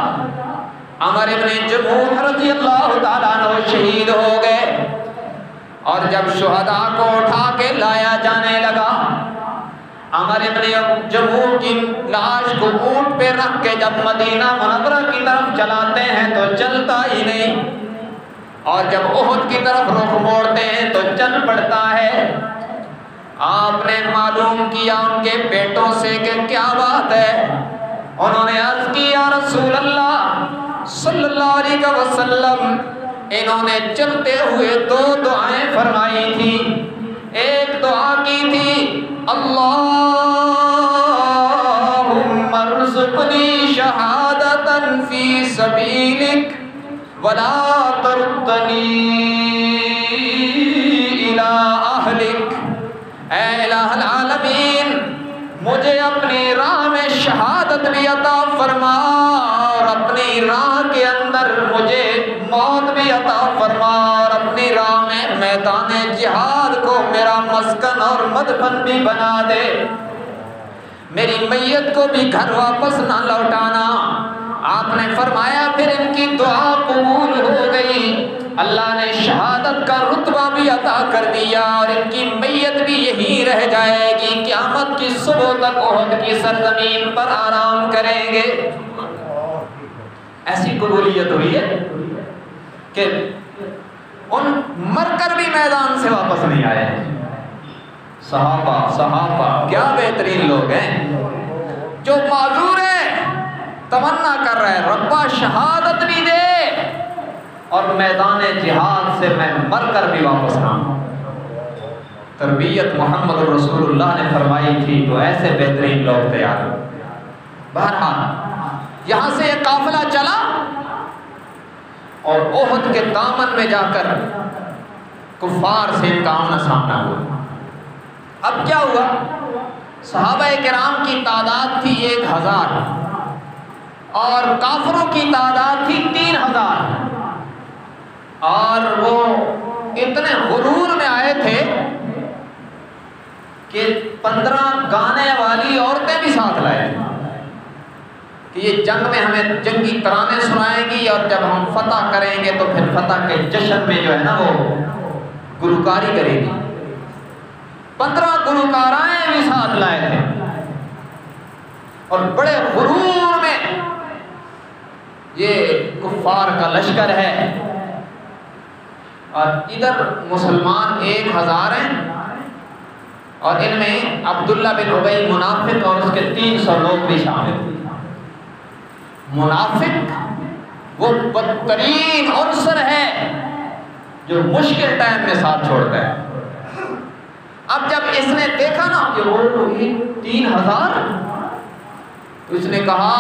عمر ابن جموح رضی اللہ تعالیٰ عنہ شہید ہو گئے، اور جب شہداء کو اٹھا کے لایا جانے لگا، عمر ابن جموح کی لاش کو اونٹ پہ رکھ کے جب مدینہ منورہ کی طرف چلاتے ہیں تو چلتا ہی نہیں، اور جب احد کی طرف رخ موڑتے ہیں تو چل پڑتا ہے۔ آپ نے معلوم کیا ان کے بیٹوں سے کہ کیا بات ہے، انہوں نے عرض کی یا رسول اللہ صلی اللہ علیہ وسلم انہوں نے چلتے ہوئے دو دعائیں فرمائی تھی، ایک دعا کی تھی اللہم ارزقنی شہادتا فی سبیلک ولا تردنی الی اہلک، اے الہ العالمین مجھے اپنی راہ میں شہادت بھی عطا فرما اور اپنی راہ کے اندر مجھے موت بھی عطا فرما، اور اپنی راہ میں میدان جہاد کو میرا مسکن اور مدفن بھی بنا دے، میری میت کو بھی گھر واپس نہ لوٹانا۔ آپ نے فرمایا پھر ان کی دعا قبول ہو گئی، اللہ نے شہادت کا رتبہ بھی عطا کر دیا، اور ان کی میت بھی یہی رہ جائے گی، قیامت کی صبح تک احد کی سرزمین پر آرام کریں گے۔ ایسی قبولیت ہوئی ہے کہ ان مر کر بھی میدان سے واپس نہیں آئے۔ صحابہ کیا بہترین لوگ ہیں، جو معذور ہے تمنا کر رہے ربا شہادت بھی دے اور میدان جہاد سے میں مر کر بھی واپس نہ آؤں۔ تربیت محمد رسول اللہ نے فرمائی تھی تو ایسے بہترین لوگ تیار ہو۔ بہرحال یہاں سے یہ قافلہ چلا اور احد کے دامن میں جا کر کفار سے ان کا آمنا سامنا ہوا۔ اب کیا ہوا، صحابہ کرام کی تعداد تھی 1000 اور کافروں کی تعداد تھی 3000، اور وہ اتنے غرور میں آئے تھے کہ 15 گانے والی عورتیں بھی ساتھ لائے کہ یہ جنگ میں ہمیں جنگی ترانے سنائیں گی، اور جب ہم فتح کریں گے تو پھر فتح کے جشن میں جو ہے نا وہ گلوکاری کرے گی۔ 15 گلوکارائیں بھی ساتھ لائے تھے، اور بڑے غرور میں یہ کفار کا لشکر ہے، اور ادھر مسلمان 1000 ہیں، اور ان میں عبداللہ بن ابی منافق اور اس کے 300 لوگ بھی شامل ہیں۔ منافق وہ بدترین عنصر ہے جو مشکل ٹائم میں ساتھ چھوڑتا ہے۔ اب جب اس نے دیکھا نا کہ وہ 3000، تو اس نے کہا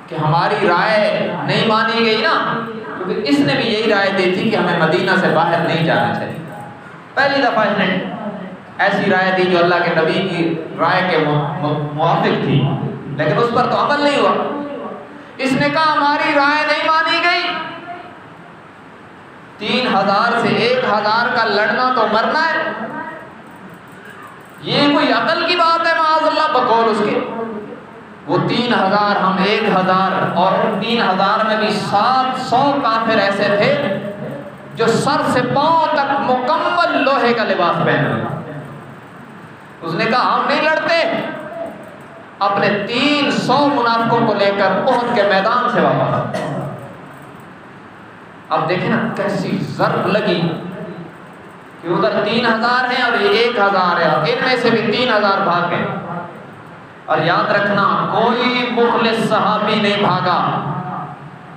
کہ ہماری رائے نہیں مانی گئی نا، کیونکہ اس نے بھی یہی رائے دی تھی کہ ہمیں مدینہ سے باہر نہیں جانا چاہیے۔ پہلی دفعہ اس نے ایسی رائے دی جو اللہ کے نبی کی رائے کے موافق تھی، لیکن اس پر تو عمل نہیں ہوا۔ اس نے کہا ہماری رائے نہیں مانی گئی، 3000 سے 1000 کا لڑنا تو مرنا ہے، یہ کوئی عقل کی بات ہے معاذ اللہ بقول اس کے؟ وہ 3000 ہم 1000 اور 3000 میں بھی 700 کافر ایسے تھے جو سر سے پاؤں تک مکمل لوہے کا لباس پہنے ہوئے۔ اس نے کہا ہم نہیں لڑتے، اپنے 300 منافقوں کو لے کر احد کے میدان سے واپس۔ اب دیکھیں نا کیسی ضرب لگی کہ ادھر 3000 ہیں اور یہ 1000 ہے، اور ان میں سے بھی 3000 بھاگ گئے۔ اور یاد رکھنا کوئی مخلص صحابی نہیں بھاگا،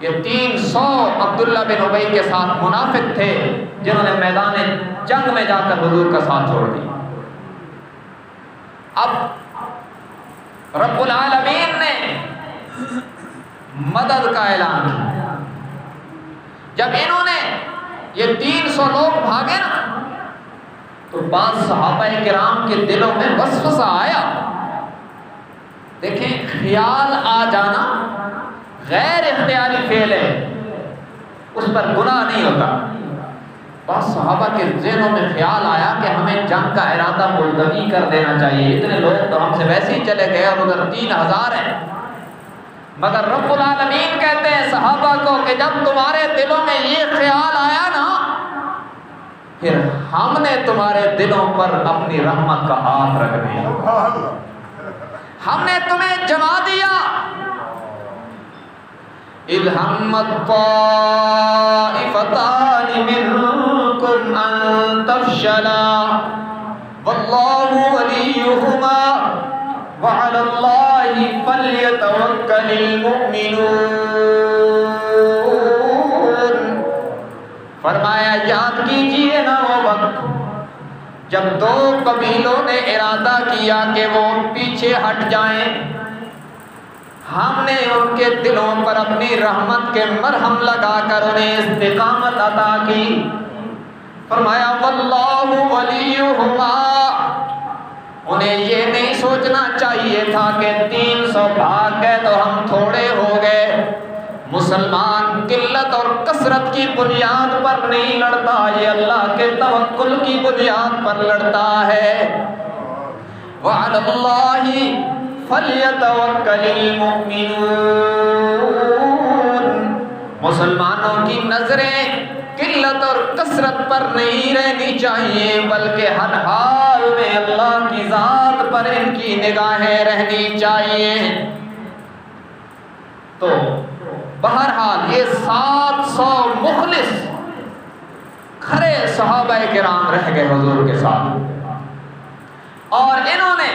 یہ 300 عبداللہ بن ابی کے ساتھ منافق تھے جنہوں نے میدان جنگ میں جا کر حضور کا ساتھ چھوڑ دیا۔ اب رب العالمین نے مدد کا اعلان کیا۔ جب انہوں نے یہ 300 لوگ بھاگے نا تو بعض صحابہ کرام کے دلوں میں وسوسہ آیا۔ دیکھیں خیال آ جانا غیر اختیاری فعل ہے، اس پر گناہ نہیں ہوتا۔ بعض صحابہ کے ذہنوں میں خیال آیا کہ ہمیں جنگ کا ارادہ ملتوی کر دینا چاہیے، اتنے لوگ تو ہم سے ویسے ہی چلے گئے اور ادھر 3000 ہیں۔ مگر رب العالمین کہتے ہیں صحابہ کو کہ جب تمہارے دلوں میں یہ خیال آیا نا پھر ہم نے تمہارے دلوں پر اپنی رحمت کا ہاتھ رکھ دیا، ہم نے تمہیں جما دیا۔ اذ ہمت طائفتان منکم ان تفشلا واللہ ولیہما وعلی اللہ فلیتوکل المؤمنون۔ فرمایا یاد کیجئے نا وہ وقت جب 2 قبیلوں نے ارادہ کیا کہ وہ پیچھے ہٹ جائیں، ہم نے ان کے دلوں پر اپنی رحمت کے مرہم لگا کر انہیں استقامت عطا کی۔ فرمایا واللہ ولیہما، انہیں یہ نہیں سوچنا چاہیے تھا کہ 300 بھاگ گئے تو ہم تھوڑے ہو گئے۔ مسلمان قلت اور کثرت کی بنیاد پر نہیں لڑتا، یہ اللہ کے توکل کی بنیاد پر لڑتا ہے۔ وعلی اللہ فلیتوکل المؤمنون۔ مسلمانوں کی نظریں قلت اور کثرت پر نہیں رہنی چاہیے بلکہ ہر حال میں اللہ کی ذات پر ان کی نگاہیں رہنی چاہیے۔ تو بہرحال یہ 700 مخلص کھرے صحابہ کرام رہ گئے حضور کے ساتھ، اور انہوں نے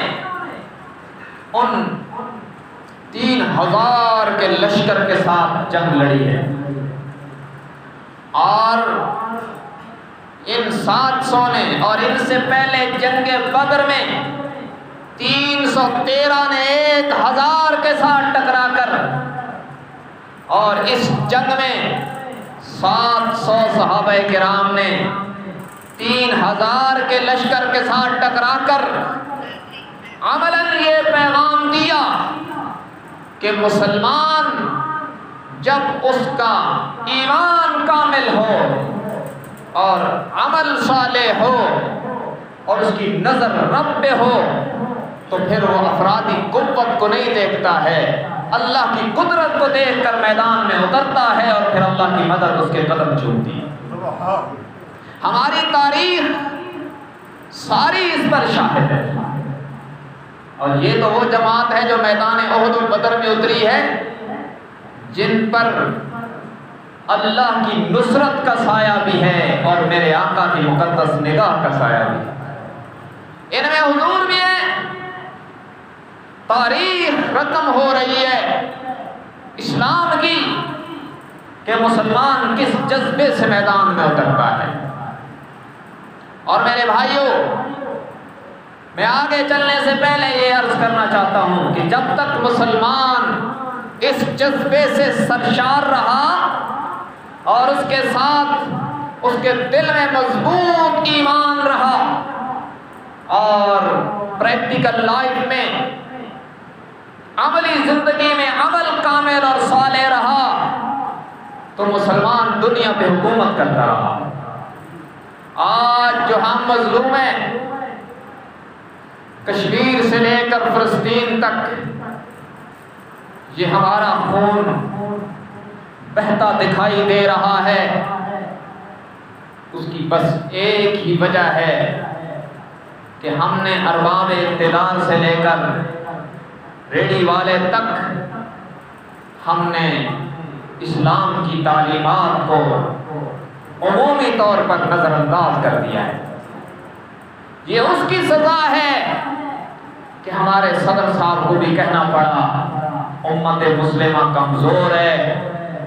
ان 3000 کے لشکر کے ساتھ جنگ لڑی ہے، اور ان 700 نے، اور ان سے پہلے جنگ بدر میں 313 نے 1000 کے ساتھ ٹکرا کر، اور اس جنگ میں 700 صحابہ کرام نے 3000 کے لشکر کے ساتھ ٹکرا کر عملاً یہ پیغام دیا کہ مسلمان جب اس کا ایمان کامل ہو اور عمل صالح ہو اور اس کی نظر رب پہ ہو تو پھر وہ افرادی قوت کو نہیں دیکھتا ہے، اللہ کی قدرت کو دیکھ کر میدان میں اترتا ہے، اور پھر اللہ کی مدد اس کے قدم چومتی ہے۔ ہماری تاریخ ساری اس پر شاہد ہے، اور یہ تو وہ جماعت ہے جو میدان احد و بدر میں اتری ہے جن پر اللہ کی نصرت کا سایہ بھی ہے اور میرے آقا کی مقدس نگاہ کا سایہ بھی ہے۔ ان میں حضور بھی ہے، تاریخ رقم ہو رہی ہے اسلام کی کہ مسلمان کس جذبے سے میدان میں اترتا ہے۔ اور میرے بھائیوں، میں آگے چلنے سے پہلے یہ عرض کرنا چاہتا ہوں کہ جب تک مسلمان اس جذبے سے سرشار رہا اور اس کے ساتھ اس کے دل میں مضبوط ایمان رہا اور پریکٹیکل لائف میں عملی زندگی میں عمل کامل اور صالح رہا تو مسلمان دنیا پہ حکومت کرتا رہا۔ آج جو ہم مظلوم ہیں کشمیر سے لے کر فلسطین تک یہ ہمارا خون بہتا دکھائی دے رہا ہے، اس کی بس ایک ہی وجہ ہے کہ ہم نے ارباب اقتدار سے لے کر ریڑھی والے تک ہم نے اسلام کی تعلیمات کو عمومی طور پر نظر انداز کر دیا ہے۔ یہ اس کی سزا ہے کہ ہمارے صدر صاحب کو بھی کہنا پڑا امت مسلمہ کمزور ہے،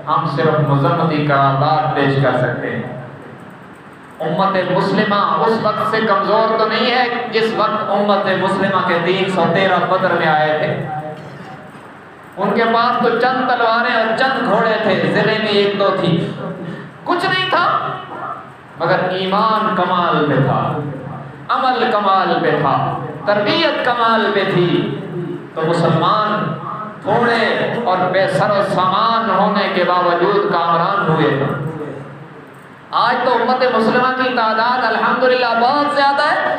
ہم صرف مذمتی قرارداد پیش کر سکتے ہیں۔ امت مسلمہ اس وقت سے کمزور تو نہیں ہے جس وقت امت مسلمہ کے 313 بدر میں آئے تھے، ان کے پاس تو چند تلواریں اور چند گھوڑے تھے، ضلع میں 1-2 تھی، کچھ نہیں تھا، مگر ایمان کمال پہ تھا، عمل کمال پہ تھا، تربیت کمال پہ تھی، تو مسلمان تھوڑے اور بے سر و سامان ہونے کے باوجود کامران ہوئے تھے۔ آج تو امت مسلمہ کی تعداد الحمدللہ بہت زیادہ ہے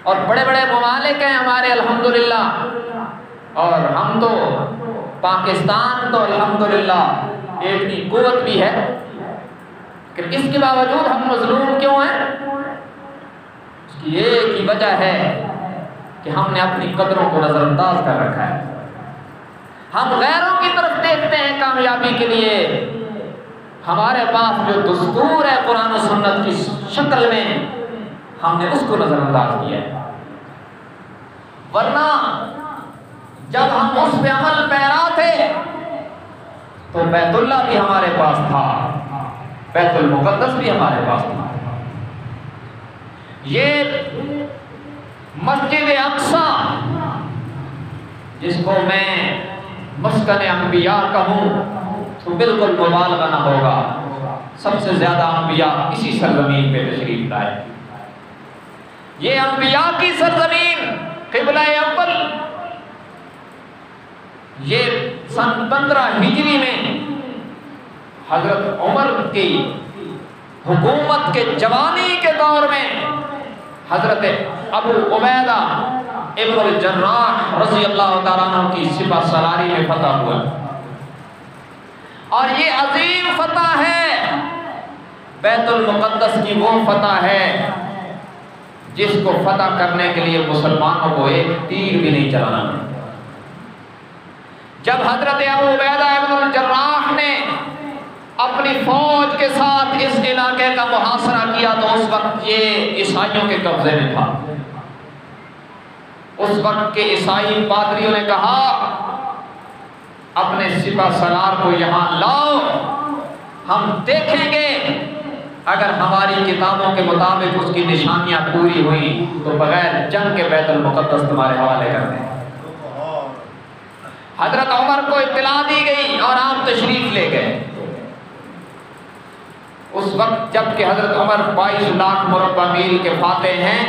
اور بڑے بڑے ممالک ہیں ہمارے الحمدللہ، اور ہم تو پاکستان تو الحمدللہ اتنی قوت بھی ہے، کہ اس کے باوجود ہم مظلوم کیوں ہیں؟ اس کی ایک ہی وجہ ہے کہ ہم نے اپنی قدروں کو نظر انداز کر رکھا ہے۔ ہم غیروں کی طرف دیکھتے ہیں کامیابی کے لیے، ہمارے پاس جو دستور ہے قرآن و سنت کی شکل میں ہم نے اس کو نظر انداز کیا ہے، ورنہ جب ہم اس پہ عمل پیرا تھے تو بیت اللہ بھی ہمارے پاس تھا، بیت المقدس بھی ہمارے پاس تھا۔ یہ مسجد اقصیٰ جس کو میں مسکن انبیاء کہوں تو بالکل مبالغہ نہ ہوگا، سب سے زیادہ انبیاء اسی سرزمین پہ تشریف لائے۔ یہ انبیاء کی سرزمین، قبلہ اول، یہ سن 15 ہجری میں حضرت عمر کی حکومت کے جوانی کے دور میں حضرت ابو عبیدہ ابن الجراح رضی اللہ تعالیٰ عنہ کی سپہ سالاری میں فتح ہوا، اور یہ عظیم فتح ہے، بیت المقدس کی وہ فتح ہے جس کو فتح کرنے کے لیے مسلمانوں کو ایک تیر بھی نہیں چلانا۔ جب حضرت ابو عبیدہ ابن الجراح نے اپنی فوج کے ساتھ اس علاقے کا محاصرہ کیا تو اس وقت یہ عیسائیوں کے قبضے میں تھا۔ اس وقت کے عیسائی پادریوں نے کہا اپنے سپہ سالار کو یہاں لاؤ، ہم دیکھیں گے اگر ہماری کتابوں کے مطابق اس کی نشانیاں پوری ہوئی تو بغیر جنگ کے بیت المقدس تمہارے حوالے کر دیں۔ حضرت عمر کو اطلاع دی گئی اور آپ تشریف لے گئے۔ اس وقت جب کہ حضرت عمر 22 لاکھ مربع میل کے فاتح ہیں،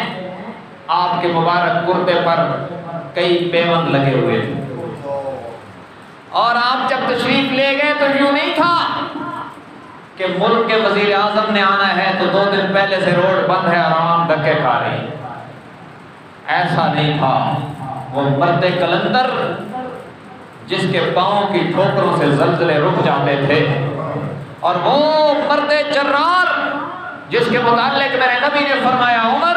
آپ کے مبارک کرتے پر کئی پیوند لگے ہوئے تھے، اور آپ جب تشریف لے گئے تو یوں نہیں تھا کہ ملک کے وزیر اعظم نے آنا ہے تو 2 دن پہلے سے روڈ بند ہے اور عوام دھکے کھا رہی ہے، ایسا نہیں تھا۔ وہ مرد کلندر جس کے پاؤں کی ٹھوکروں سے زلزلے رک جاتے تھے، اور وہ مرد جرار جس کے متعلق میرے نبی نے فرمایا عمر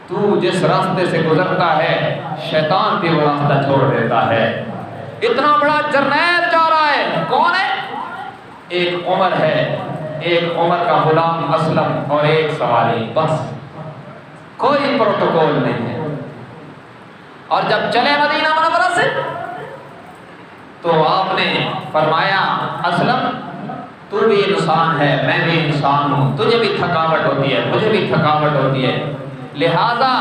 تو جس راستے سے گزرتا ہے شیطان بھی وہ راستہ چھوڑ دیتا ہے۔ اتنا بڑا جرنیل جا رہا ہے، کون ہے؟ ایک عمر ہے، ایک عمر کا غلام اسلم اور ایک سواری، بس کوئی پروٹوکول نہیں ہے۔ اور جب چلے مدینہ منورہ سے تو آپ نے فرمایا اسلم تو بھی انسان ہے، میں بھی انسان ہوں، تجھے بھی تھکاوٹ ہوتی ہے، مجھے بھی تھکاوٹ ہوتی ہے، لہذا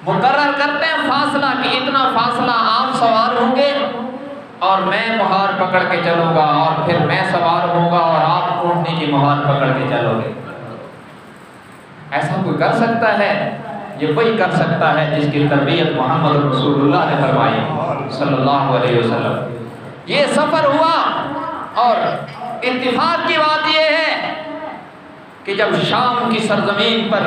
مقرر کرتے ہیں فاصلہ کہ اتنا فاصلہ آپ سوار ہوں گے اور میں مہار پکڑ کے چلوں گا، اور پھر میں سوار ہوں گا اور آپ اونٹنی کی مہار پکڑ کے چلو گے۔ ایسا کوئی کر سکتا ہے؟ یہ وہی کر سکتا ہے جس کی تربیت محمد رسول اللہ نے فرمائی صلی اللہ علیہ وسلم۔ یہ سفر ہوا، اور اتفاق کی بات یہ ہے کہ جب شام کی سرزمین پر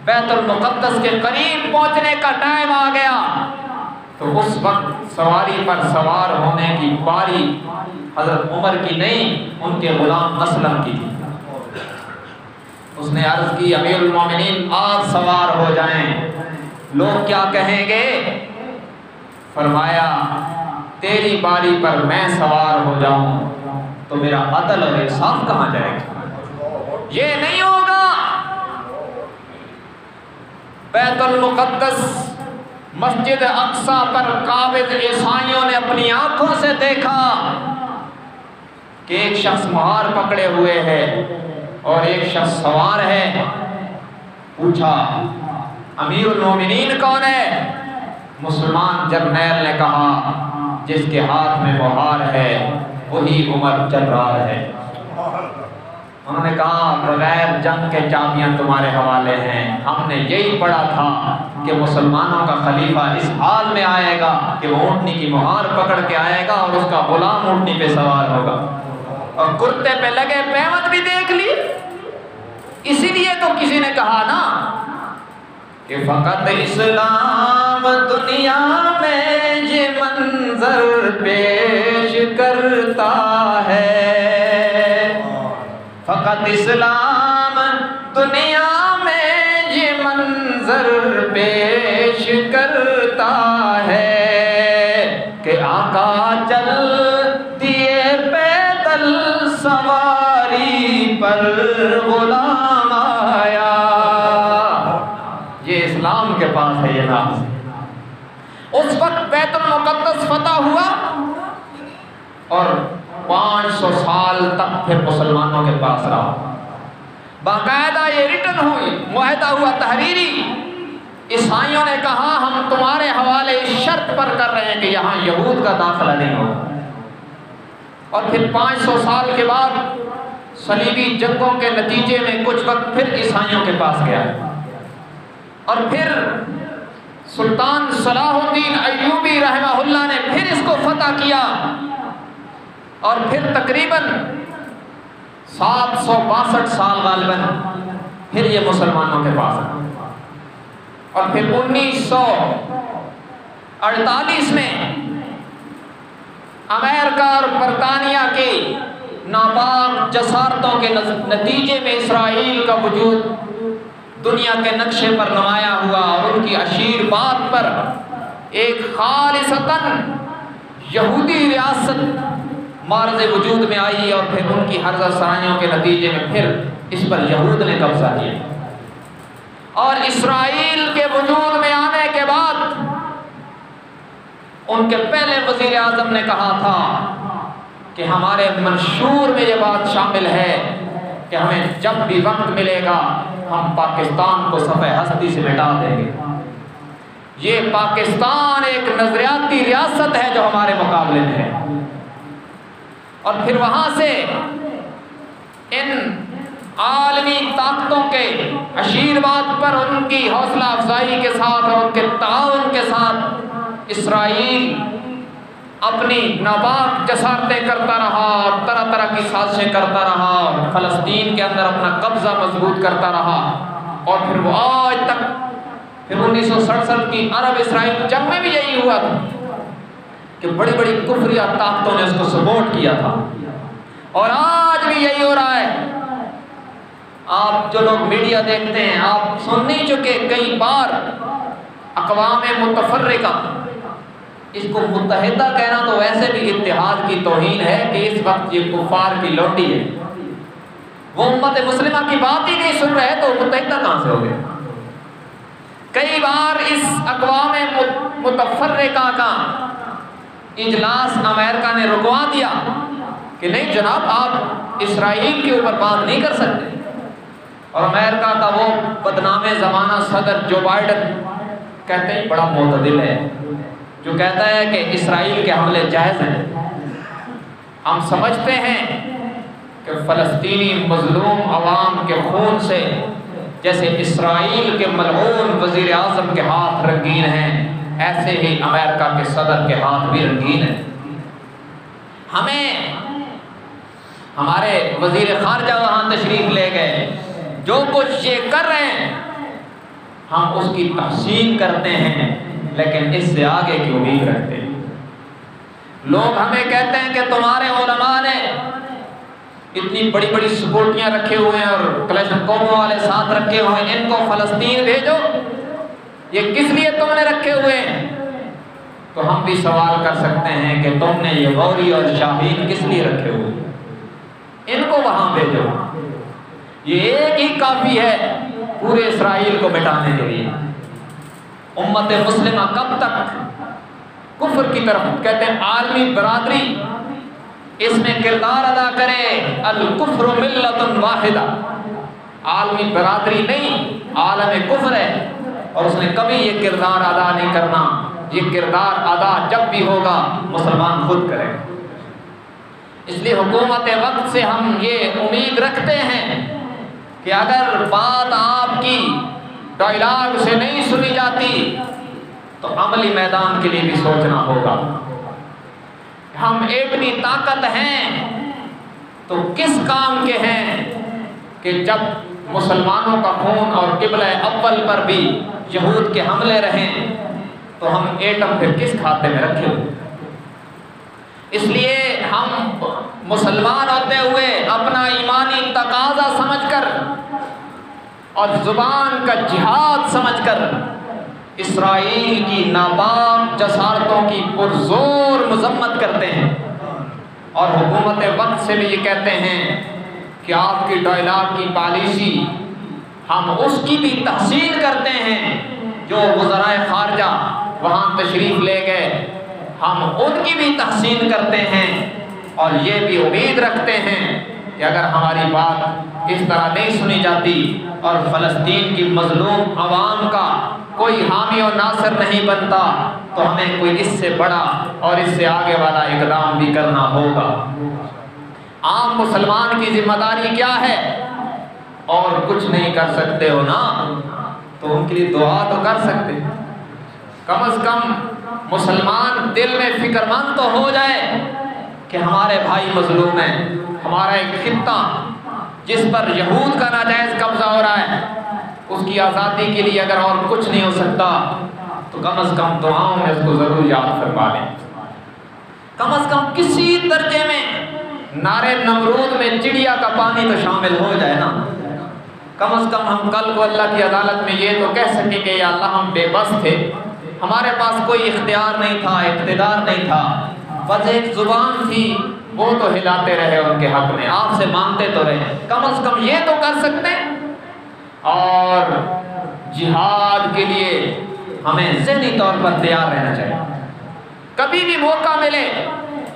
بیت المقدس کے قریب پہنچنے کا ٹائم آ گیا تو اس وقت سواری پر سوار ہونے کی باری حضرت عمر کی نہیں، ان کے غلام اسلم کی تھی۔ اس نے عرض کی امیر المومنین آپ سوار ہو جائیں، لوگ کیا کہیں گے؟ فرمایا تیری باری پر میں سوار ہو جاؤں تو میرا عدل اور انصاف کہاں جائے گا؟ یہ نہیں ہوگا۔ بیت المقدس مسجد اقصی پر قابض عیسائیوں نے اپنی آنکھوں سے دیکھا کہ ایک شخص مہار پکڑے ہوئے ہے اور ایک شخص سوار ہے۔ پوچھا امیر المومنین کون ہے؟ مسلمان جرنیل نے کہا جس کے ہاتھ میں مہار ہے وہی عمر جرار ہے۔ انہوں نے کہا بغیر جنگ کے چابیاں تمہارے حوالے ہیں، ہم نے یہی پڑھا تھا کہ مسلمانوں کا خلیفہ اس حال میں آئے گا کہ وہ اونٹنی کی مہار پکڑ کے آئے گا اور اس کا غلام اونٹنی پہ سوار ہوگا، اور کرتے پہ لگے پیمت بھی دیکھ لی۔ اسی لیے تو کسی نے کہا نا کہ فقط اسلام دنیا میں یہ منظر پیش کرتا ہے، فقط اسلام دنیا میں یہ منظر پیش کرتا ہے کہ آقا چل دیے پیدل سواری پر غلام آیا۔ یہ اسلام کے پاس ہے یہ نام۔ اس وقت بیت المقدس فتح ہوا اور 500 سال تک پھر مسلمانوں کے پاس رہا۔ باقاعدہ یہ ریٹن ہوئی، معاہدہ ہوا تحریری۔ عیسائیوں نے کہا ہم تمہارے حوالے اس شرط پر کر رہے ہیں کہ یہاں یہود کا داخلہ نہیں ہو۔ اور پھر 500 سال کے بعد صلیبی جنگوں کے نتیجے میں کچھ وقت پھر عیسائیوں کے پاس گیا، اور پھر سلطان صلاح الدین ایوبی رحمہ اللہ نے پھر اس کو فتح کیا، اور پھر تقریباً 762 سال غالباً پھر یہ مسلمانوں کے پاس ہے۔ اور پھر 1948 میں امریکہ اور برطانیہ کی ناپاک جسارتوں کے نتیجے میں اسرائیل کا وجود دنیا کے نقشے پر نمایاں ہوا، اور ان کی اشیر بات پر ایک خالصتاً یہودی ریاست معرض وجود میں آئی، اور پھر ان کی حرزہ سرائیوں کے نتیجے میں پھر اس پر یہود نے قبضہ کیا۔ اور اسرائیل کے وجود میں آنے کے بعد ان کے پہلے وزیر اعظم نے کہا تھا کہ ہمارے منشور میں یہ بات شامل ہے کہ ہمیں جب بھی وقت ملے گا ہم پاکستان کو صفحہ ہستی سے مٹا دیں گے۔ یہ پاکستان ایک نظریاتی ریاست ہے جو ہمارے مقابلے میں ہے۔ اور پھر وہاں سے ان عالمی طاقتوں کے اشیرواد پر ان کی حوصلہ افزائی کے ساتھ اور ان کے تعاون کے ساتھ اسرائیل اپنی ناپاک جسارتیں کرتا رہا اور طرح طرح کی سازشیں کرتا رہا، اور فلسطین کے اندر اپنا قبضہ مضبوط کرتا رہا، اور پھر وہ آج تک پھر 1967 کی عرب اسرائیل جنگ میں بھی یہی ہوا تھا کہ بڑی بڑی کفریہ طاقتوں نے اس کو سپورٹ کیا تھا، اور آج بھی یہی ہو رہا ہے۔ آپ جو لوگ میڈیا دیکھتے ہیں آپ سن نہیں چکے کئی بار اقوام متفرقہ، اس کو متحدہ کہنا تو ویسے بھی اتحاد کی توہین ہے کہ اس وقت یہ کفار کی لوٹی ہے، وہ امت مسلمہ کی بات ہی نہیں سن رہے تو متحدہ کہاں سے ہو گئے؟ کئی بار اس اقوام متفرقہ کا اجلاس امریکہ نے رکوا دیا کہ نہیں جناب آپ اسرائیل کے اوپر بات نہیں کر سکتے، اور امریکہ کا وہ بدنام زمانہ صدر جو بائیڈن کہتے ہیں بڑا معتدل ہے، جو کہتا ہے کہ اسرائیل کے حملے جائز ہیں۔ ہم سمجھتے ہیں کہ فلسطینی مظلوم عوام کے خون سے جیسے اسرائیل کے ملعون وزیر اعظم کے ہاتھ رنگین ہیں، ایسے ہی امریکہ کے صدر کے ہاتھ بھی رنگین ہیں۔ ہمیں ہمارے وزیر خارجہ وہاں تشریف لے گئے، جو کچھ یہ کر رہے ہیں ہم اس کی تحسین کرتے ہیں لیکن اس سے آگے کی امید رکھتے ہیں۔ لوگ ہمیں کہتے ہیں کہ تمہارے علماء نے اتنی بڑی بڑی سکورٹیاں رکھے ہوئے ہیں اور کلاشنکوف والے ساتھ رکھے ہوئے ہیں، ان کو فلسطین بھیجو، یہ کس لیے تم نے رکھے ہوئے ہیں؟ تو ہم بھی سوال کر سکتے ہیں کہ تم نے یہ غوری اور شاہین کس لیے رکھے ہوئے ہیں؟ ان کو وہاں بھیجو، یہ ایک ہی کافی ہے پورے اسرائیل کو مٹانے کے لیے۔ امت مسلمہ کب تک کفر کی طرف، کہتے ہیں عالمی برادری اس میں کردار ادا کرے، الکفر ملت واحدہ، عالمی برادری نہیں، عالم کفر ہے اور اس نے کبھی یہ کردار ادا نہیں کرنا، یہ کردار ادا جب بھی ہوگا مسلمان خود کرے۔ اس لیے حکومت وقت سے ہم یہ امید رکھتے ہیں کہ اگر بات آپ کی ڈائلاگ سے نہیں سنی جاتی تو عملی میدان کے لیے بھی سوچنا ہوگا۔ ہم ایٹمی طاقت ہیں تو کس کام کے ہیں کہ جب مسلمانوں کا خون اور قبلہ اول پر بھی یہود کے حملے رہیں تو ہم ایٹم پھر کس کھاتے میں رکھے ہوئے؟ اس لیے ہم مسلمان ہوتے ہوئے اپنا ایمانی تقاضا سمجھ کر اور زبان کا جہاد سمجھ کر اسرائیل کی ناپاک جسارتوں کی پرزور مذمت کرتے ہیں، اور حکومت وقت سے بھی یہ کہتے ہیں کہ آپ کی ڈائلاگ کی پالیسی ہم اس کی بھی تحسین کرتے ہیں جو وزرائے خارجہ وہاں تشریف لے گئے، ہم ان کی بھی تحسین کرتے ہیں اور یہ بھی امید رکھتے ہیں کہ اگر ہماری بات اس طرح نہیں سنی جاتی اور فلسطین کی مظلوم عوام کا کوئی حامی و ناصر نہیں بنتا تو ہمیں کوئی اس سے بڑا اور اس سے آگے والا اقدام بھی کرنا ہوگا۔ عام مسلمان کی ذمہ داری کیا ہے؟ اور کچھ نہیں کر سکتے ہو نا تو ان کے لیے دعا تو کر سکتے، کم از کم مسلمان دل میں فکر مند تو ہو جائے کہ ہمارے بھائی مظلوم ہیں، ہمارا ایک خطہ جس پر یہود کا ناجائز قبضہ ہو رہا ہے، اس کی آزادی کے لیے اگر اور کچھ نہیں ہو سکتا تو کم از کم دعاؤں میں اس کو ضرور یاد فرما لیں، کم از کم کسی درجے میں نعرے نمرود میں چڑیا کا پانی تو شامل ہو جائے نا، کم از کم ہم کل کو اللہ کی عدالت میں یہ تو کہہ سکیں کہ یا اللہ ہم بے بس تھے، ہمارے پاس کوئی اختیار نہیں تھا، اقتدار نہیں تھا، بس ایک زبان تھی وہ تو ہلاتے رہے ان کے حق میں، آپ سے مانگتے تو رہے، کم از کم یہ تو کر سکتے ہیں۔ اور جہاد کے لیے ہمیں ذہنی طور پر تیار رہنا چاہیے، کبھی بھی موقع ملے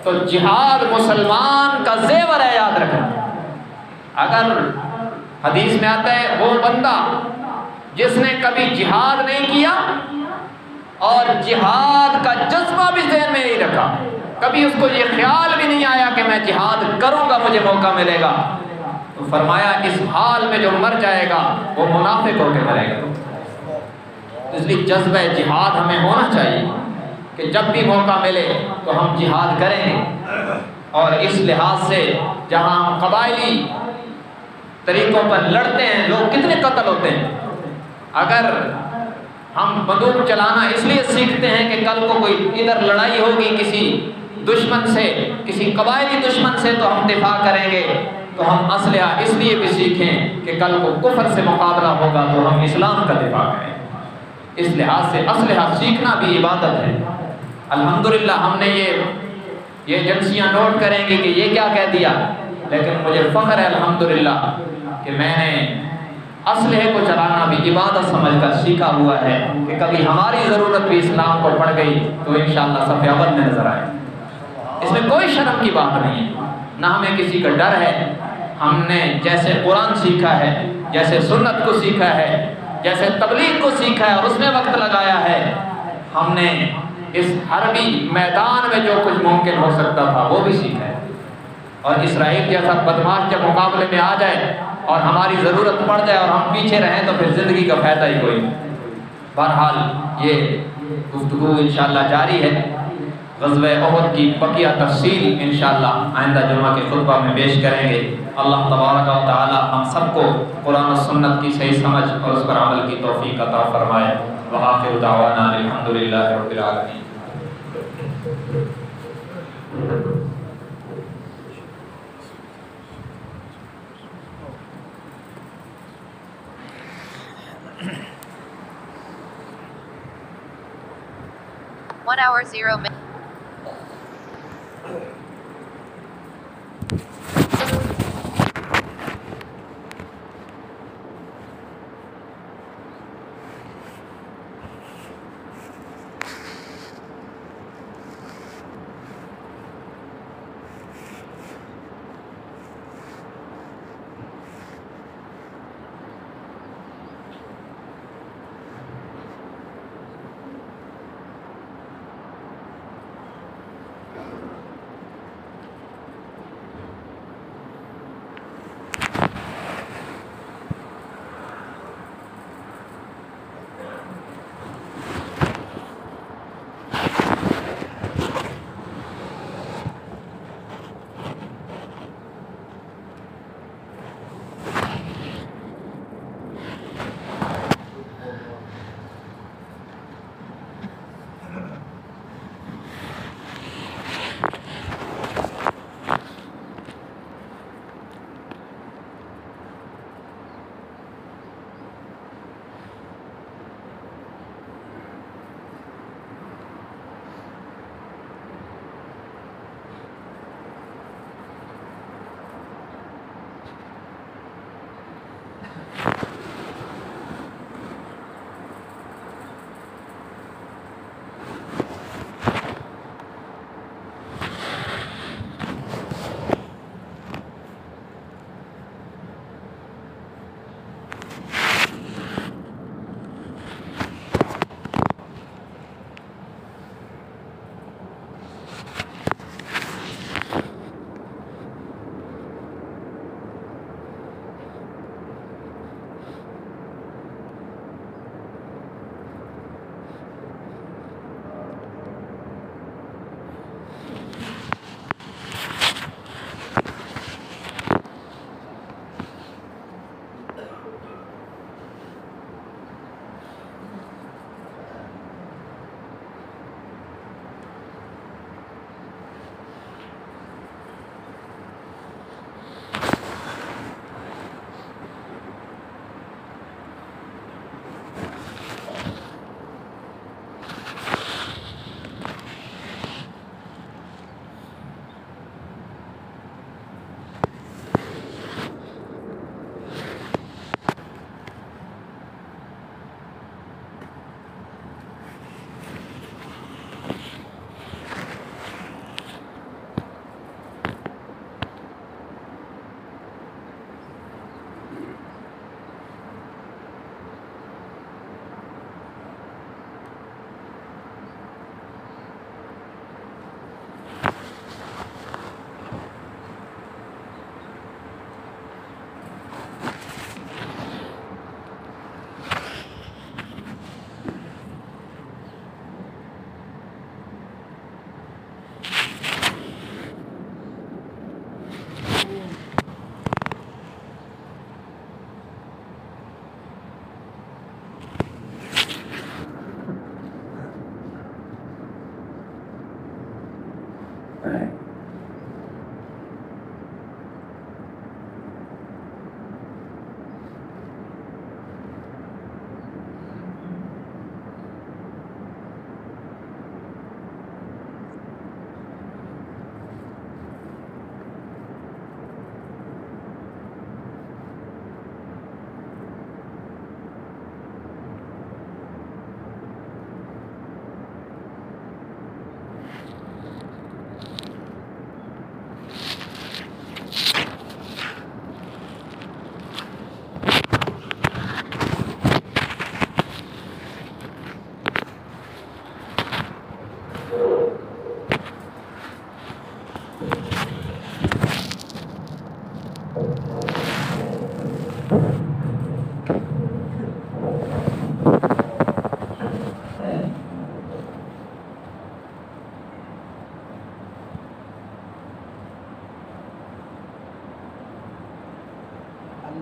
تو جہاد مسلمان کا زیور ہے، یاد رکھنا۔ اگر حدیث میں آتا ہے وہ بندہ جس نے کبھی جہاد نہیں کیا اور جہاد کا جذبہ بھی ذہن میں نہیں رکھا، کبھی اس کو یہ خیال بھی نہیں آیا کہ میں جہاد کروں گا مجھے موقع ملے گا، تو فرمایا اس حال میں جو مر جائے گا وہ منافق ہو کے مرے گا۔ اس لیے جذبہ جہاد ہمیں ہونا چاہیے کہ جب بھی موقع ملے تو ہم جہاد کریں گے، اور اس لحاظ سے جہاں ہم قبائلی طریقوں پر لڑتے ہیں، لوگ کتنے قتل ہوتے ہیں، اگر ہم بندوق چلانا اس لیے سیکھتے ہیں کہ کل کو کوئی ادھر لڑائی ہوگی کسی دشمن سے، کسی قبائلی دشمن سے تو ہم دفاع کریں گے، تو ہم اسلحہ اس لیے بھی سیکھیں کہ کل کو کفر سے مقابلہ ہوگا تو ہم اسلام کا دفاع کریں۔ اس لحاظ سے اسلحہ سیکھنا بھی عبادت ہے۔ الحمدللہ ہم نے یہ ایجنسیاں نوٹ کریں گے کہ یہ کیا کہہ دیا، لیکن مجھے فخر ہے الحمدللہ کہ میں نے اسلحے کو چلانا بھی عبادت سمجھ کر سیکھا ہوا ہے کہ کبھی ہماری ضرورت بھی اسلام کو پڑ گئی تو انشاءاللہ صف اول میں نظر آئے۔ اس میں کوئی شرم کی بات نہیں ہے، نہ ہمیں کسی کا ڈر ہے، ہم نے جیسے قرآن سیکھا ہے، جیسے سنت کو سیکھا ہے، جیسے تبلیغ کو سیکھا ہے اور اس میں وقت لگایا ہے، ہم نے اس حربی میدان میں جو کچھ ممکن ہو سکتا تھا وہ بھی سیکھا ہے۔ اور اسرائیل جیسا بدماش جب مقابلے میں آ جائے اور ہماری ضرورت پڑ جائے اور ہم پیچھے رہیں تو پھر زندگی کا فائدہ ہی کوئی نہیں۔ بہرحال یہ گفتگو انشاءاللہ جاری ہے، غزوہ احد کی بقیہ تفصیل انشاءاللہ آئندہ جمعہ کے خطبہ میں پیش کریں گے۔ اللہ تبارک و تعالی ہم سب کو قرآن و سنت کی صحیح سمجھ اور اس پر عمل کی توفیق عطا فرمائے۔ وآخر دعوانا الحمدللہ رب العالمین۔ One hour 0 minutes.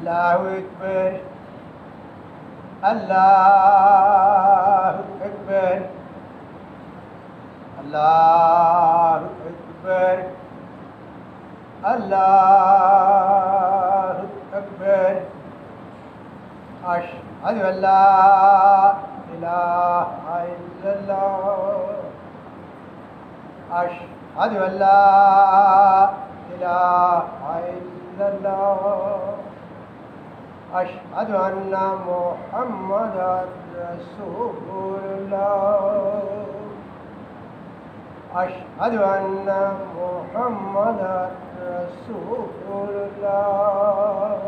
الله أكبر الله أكبر الله أكبر الله أكبر أشهد أن لا إله إلا الله أشهد أن لا إله إلا الله أشهد أن محمدا رسول الله أشهد أن محمدا رسول الله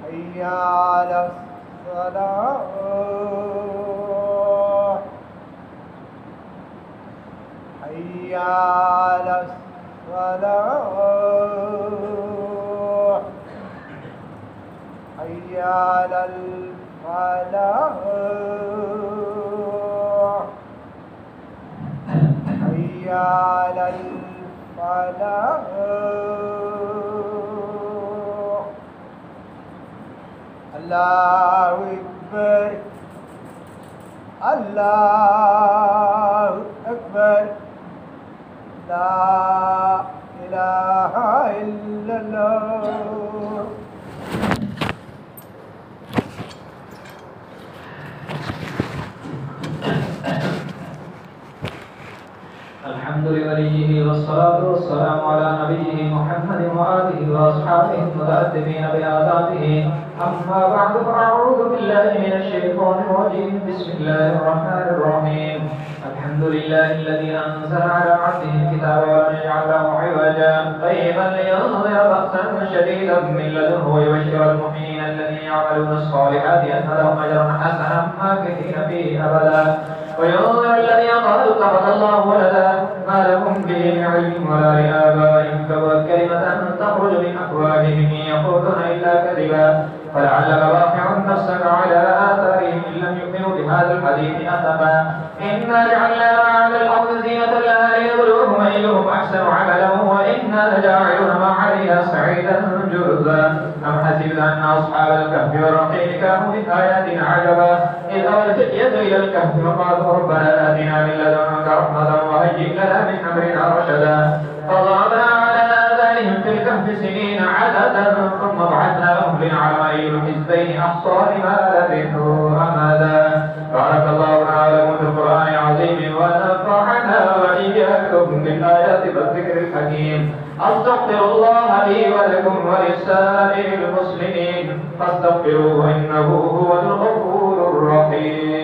حي على الصلاة حي على الصلاة حي على الفلاح حي على الفلاح الله أكبر الله أكبر لا إله إلا الله. الحمد لوليه والصلاة والسلام على نبيه محمد وآله وأصحابه المتأدبين بآدابه. أما بعد فأعوذ بالله من الشيطان الرجيم. بسم الله الرحمن الرحيم. الحمد لله الذي أنزل على عبده الكتاب ولم يجعل له عوجا قيما لينذر بأسا شديدا من لدنه ويبشر المؤمنين الذين يعملون الصالحات أن لهم أجرا حسنا ماكثين فيه أبدا وينذر الذين قالوا اتخذ الله ولدا ما لهم به من علم ولا لآبائهم كبرت كلمة تخرج من أفواههم إن يقولون إلا كذبا فلعلك باخع نفسك على آثارهم إن لم يؤمنوا بهذا الحديث أسفا إنا جعلنا ما على الأرض زينة لها لنبلوهم أيهم أحسن عملا وإنا لجاعلون ما عليها صعيدا جرزا أم حسبت أن أصحاب الكهف والرقيم كانوا من آياتنا عجبا إذ أوى الفتية إلى الكهف وقالوا ربنا آتنا من لدنك رحمة وهيئ لنا من أمرنا رشدا فضربنا على آذانهم في الكهف سنين عددا ثم بعثناهم لنعلم أي الحزبين أحصى لما لبثوا أمدا. بارك الله تعالى في القرآن العظيم ونفعنا وإياكم بالآيات والذكر الحكيم. أستغفر الله لي ولكم ولسائر المسلمين فاستغفروه إنه هو الغفور الرحيم.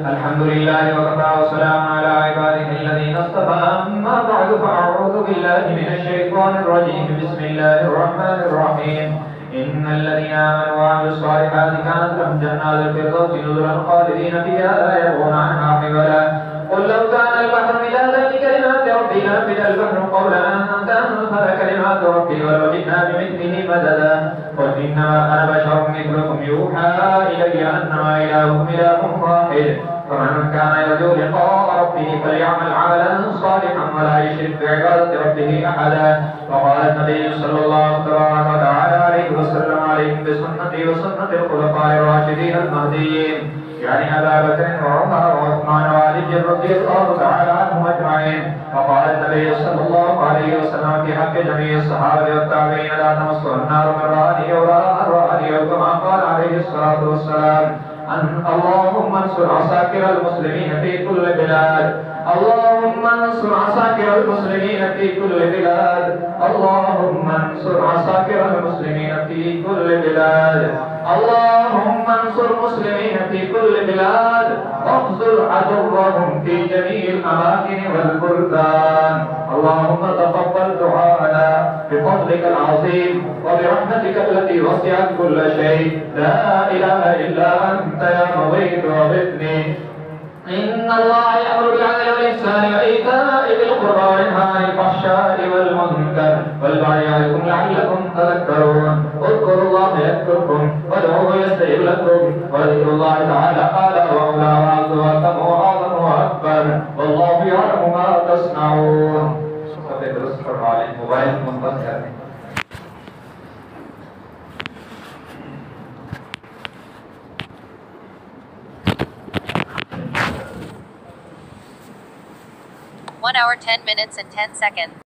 الحمد لله وكفى وسلام على عباده الذين اصطفى. أما بعد فأعوذ بالله من الشيطان الرجيم. بسم الله الرحمن الرحيم. إن الذين آمنوا وعملوا الصالحات كانت لهم جنات الفردوس نزلا خالدين فيها لا يبغون عنها حولا. قل لو كان البحر مدادا لكلمات ربي لنفد البحر قبل أن تنفذ كلمات ربي ولو جئنا بمثله مددا. قل إنما أنا بشر مثلكم يوحى إلي أنما إلهكم إله واحد فمن كان يرجو لقاء ربه فليعمل عملا صالحا ولا يشرك بعبادة ربه أحدا. وقال النبي صلى الله تعالى عليه وسلم عليكم بسنتي وسنة الخلفاء الراشدين المهديين يعني أبا بكر وعمر وعثمان وعلي رضي الله تعالى عنهم أجمعين. وقال النبي صلى الله عليه وسلم في حق جميع الصحابة والتابعين لا تمسوا النار من رأني ولا من رأني كما قال عليه الصلاة والسلام. اللهم انصر عساكر المسلمين في كل بلاد. اللهم انصر عساكر المسلمين في كل بلاد. اللهم انصر عساكر المسلمين في كل بلاد. اللهم انصر المسلمين في كل بلاد واخذل عدوهم في جميع الأماكن والبلدان. اللهم تقبل دعاءنا بفضلك العظيم وبرحمتك التي وسعت كل شيء. لا إله إلا أنت يا مغيث وغثني. إن الله يأمر بالعدل والإحسان وإيتاء ذي القربى وينهى عن الفحشاء والمنكر والبغي يعظكم لعلكم تذكرون. اذكروا الله يذكركم وادعوه يستجب لكم ولذكر غير الله تعالى أعلى وأولى وأعز وأتم وأعظم وأكبر والله يعلم ما تصنعون. سب درست فرما لیں، موبائل منبت کر دیں. One hour 10 minutes and 10 seconds.